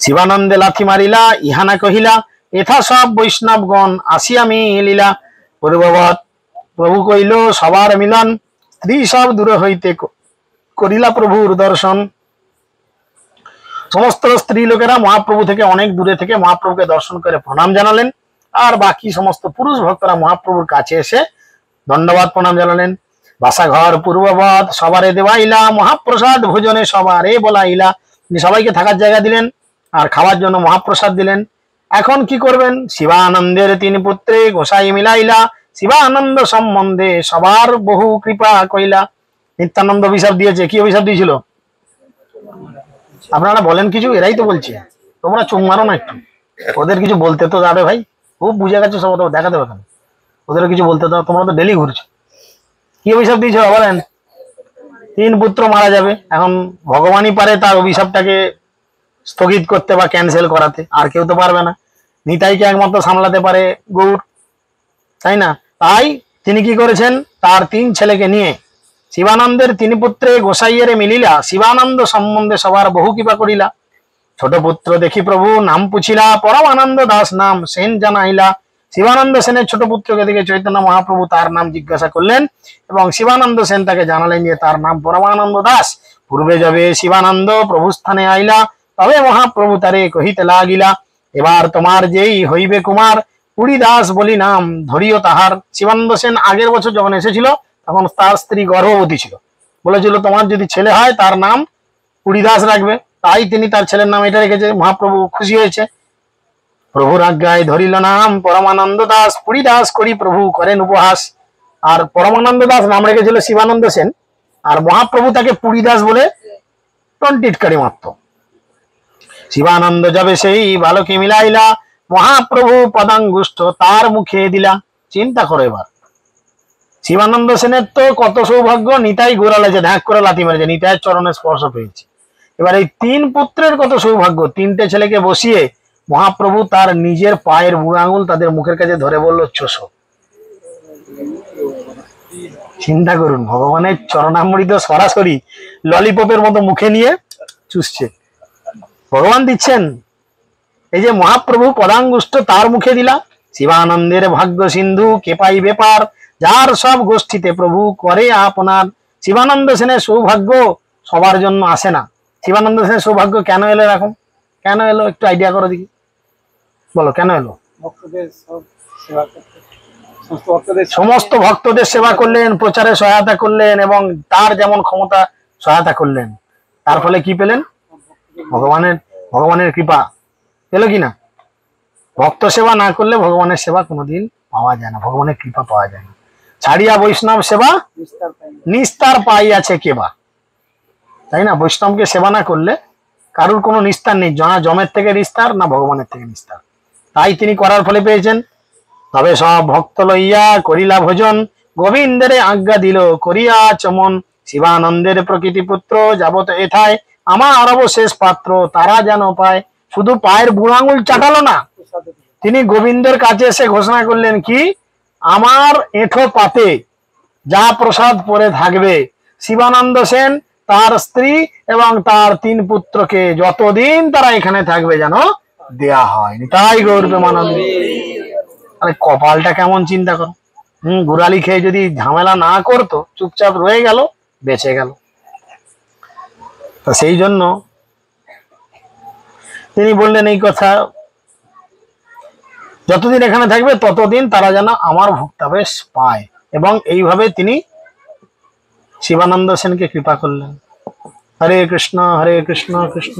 শিবানন্দে লাথি মারিলা ইহানা কহিলা, এথা সব বৈষ্ণবগণ আসি আমি লীলা। পূর্ববৎ প্রভু কইল সবার মিলন, স্ত্রী সব দূরে হইতে করিলা প্রভুর দর্শন। সমস্ত স্ত্রী লোকেরা মহাপ্রভু থেকে অনেক দূরে থেকে মহাপ্রভুকে দর্শন করে প্রণাম জানালেন, আর বাকি সমস্ত পুরুষ ভক্তরা মহাপ্রভুর কাছে এসে দণ্ডবাদ প্রণাম জানালেন। বাসাঘর পূর্ববৎ সবারে দেওয়াইলা, মহাপ্রসাদ ভোজনে সবারে বলাইলা। তিনি সবাইকে থাকার জায়গা দিলেন আর খাওয়ার জন্য মহাপ্রসাদ দিলেন। এখন কি করবেন? শিবানন্দের তিন পুত্রে গোসাই মিলাইলা, শিবানন্দ সম্বন্ধে সবার বহু কৃপা কইলা। নিত্যানন্দ অভিশাপ দিয়েছে। কি অভিশাপ দিয়েছিল? আপনারা বলেন কিছু, এরাই তো বলছে। তোমরা চুপ মারো না একটু, ওদের কিছু বলতে তো যাবে ভাই, খুব বুঝে গেছো সব, দেখাতে হবে কেন? ওদের কিছু বলতে দাও, তোমরা তো ডেলি ঘুরছো। কি অভিশাপ দিয়েছিল বলেন? তিন পুত্র মারা যাবে। এখন ভগবানই পারে তার অভিশাপটাকে স্থগিত করতে বা ক্যান্সেল করাতে, আর কেউ তো পারবে না। নিতাইকে একমাত্র সামলাতে পারে গৌর, তাই না? তাই তিনি কি করেছেন? তার তিন ছেলেকে নিয়ে শিবানন্দের তিন পুত্রে গোসাইয়েরে মিলিলা, শিবানন্দ সম্বন্ধে সবার বহু কৃপা করিলা। ছোট পুত্র দেখি প্রভু নাম পুছিলা, পরমানন্দ দাস নাম সেন জানাইলা। শিবানন্দ সেনের ছোট পুত্রকে দেখে চৈতন্য মহাপ্রভু তার নাম জিজ্ঞাসা করলেন এবং শিবানন্দ সেন তাকে জানালেন যে তার নাম পরমানন্দ দাস। পূর্বে যাবে শিবানন্দ প্রভু স্থানে আইলা, তবে মহাপ্রভু তারে কহিতে লাগিলা, এবার তোমার যেই হইবে কুমার, পুরী দাস বলি নাম ধরিও তাহার। শিবানন্দ সেন আগের বছর যখন এসেছিল তখন তার স্ত্রী গর্ভবতী ছিল, বলেছিল তোমার যদি ছেলে হয় তার নাম পুরী দাস রাখবে। তাই তিনি তার ছেলের নাম এটা রেখেছে। মহাপ্রভু খুশি হয়েছে। প্রভুর আজ্ঞায় ধরিল নাম পরমানন্দ দাস, পুরী দাস করি প্রভু করেন উপহাস। আর পরমানন্দ দাস নাম রেখেছিল শিবানন্দ সেন, আর মহাপ্রভু তাকে পুরী দাস বলে টন্টিটকারি মাত্র। শিবানন্দ যাবে সেই বালকে মিলাইলা, মহাপ্রভু পদাঙ্গুষ্ঠ তার মুখে দিলা। চিন্তা করো এবার, শিবানন্দ সেনের তো কত সৌভাগ্য, নিতাই গোড়ালে যে ঢাক করে লাথি মেরেছে, নিতাইয়ের চরণে স্পর্শ পেয়েছে। এবার এই তিন পুত্রের কত সৌভাগ্য, তিনটে ছেলেকে বসিয়ে মহাপ্রভু তার নিজের পায়ের বুড়ো আঙুল তাদের মুখের কাছে ধরে বলল চোষো। চিন্তা করুন, ভগবানের চরণামৃত সরাসরি ললিপপের মতো মুখে নিয়ে চুষছে, ভগবান দিচ্ছেন। এই যে মহাপ্রভু পদাঙ্গুষ্ঠ তার মুখে দিলা। শিবানন্দের ভাগ্য সিন্ধু কে পাই ব্যাপার, যার সব গোষ্ঠীতে প্রভু করে আপনার। শিবানন্দ সেনের সৌভাগ্য সবার জন্য আসে না। শিবানন্দ সেনের সৌভাগ্য কেন এলো এরকম? কেন এলো একটু আইডিয়া করো দেখি, বলো কেন এলো? সমস্ত ভক্তদের সেবা করলেন, প্রচারে সহায়তা করলেন এবং তার যেমন ক্ষমতা সহায়তা করলেন। তার ফলে কি পেলেন? ভগবানের কৃপা পেলো কিনা? ভক্ত সেবা না করলে ভগবানের সেবা কোনোদিন পাওয়া যায় না, ভগবানের কৃপা পাওয়া যায় না। ছাড়িয়া বৈষ্ণব সেবা নিস্তার পাইয়াছে কেবা, তাই না? বৈষ্ণবকে সেবা না করলে কারুর কোনো নিস্তার নেই, না জমের থেকে নিস্তার না ভগবানের থেকে নিস্তার। তাই তিনি করার ফলে পেয়েছেন। তবে সব ভক্ত লইয়া করিলা ভোজন, গোবিন্দের আজ্ঞা দিল করিয়া চমন। শিবানন্দের প্রকৃতি পুত্র যাবত এথায়, আমার অবশেষ পাত্র তারা যেন পায়। শুধু পায়ের বুড়ো আঙুল চাটালো না, তিনি গোবিন্দের কাছে এসে ঘোষণা করলেন কি, আমার এঁঠো পাতে যা প্রসাদ পরে থাকবে শিবানন্দ সেন, তার স্ত্রী এবং তার তিন পুত্রকে যতদিন তারা এখানে থাকবে যেন দেয়া হয়। তাই গৌর প্রেমানন্দ। আরে কপালটা কেমন চিন্তা করো। গুড়ালি খেয়ে যদি ঝামেলা না করতো, চুপচাপ রয়ে গেল, বেঁচে গেল। তো সেই জন্য তিনি বললেন এই কথা, যতদিন এখানে থাকবে ততদিন তারা যেন আমার ভোক্তাবেশ পায়। এবং এইভাবে তিনি শিবানন্দ সেনকে কৃপা করলেন। হরে কৃষ্ণ কৃষ্ণ কৃষ্ণ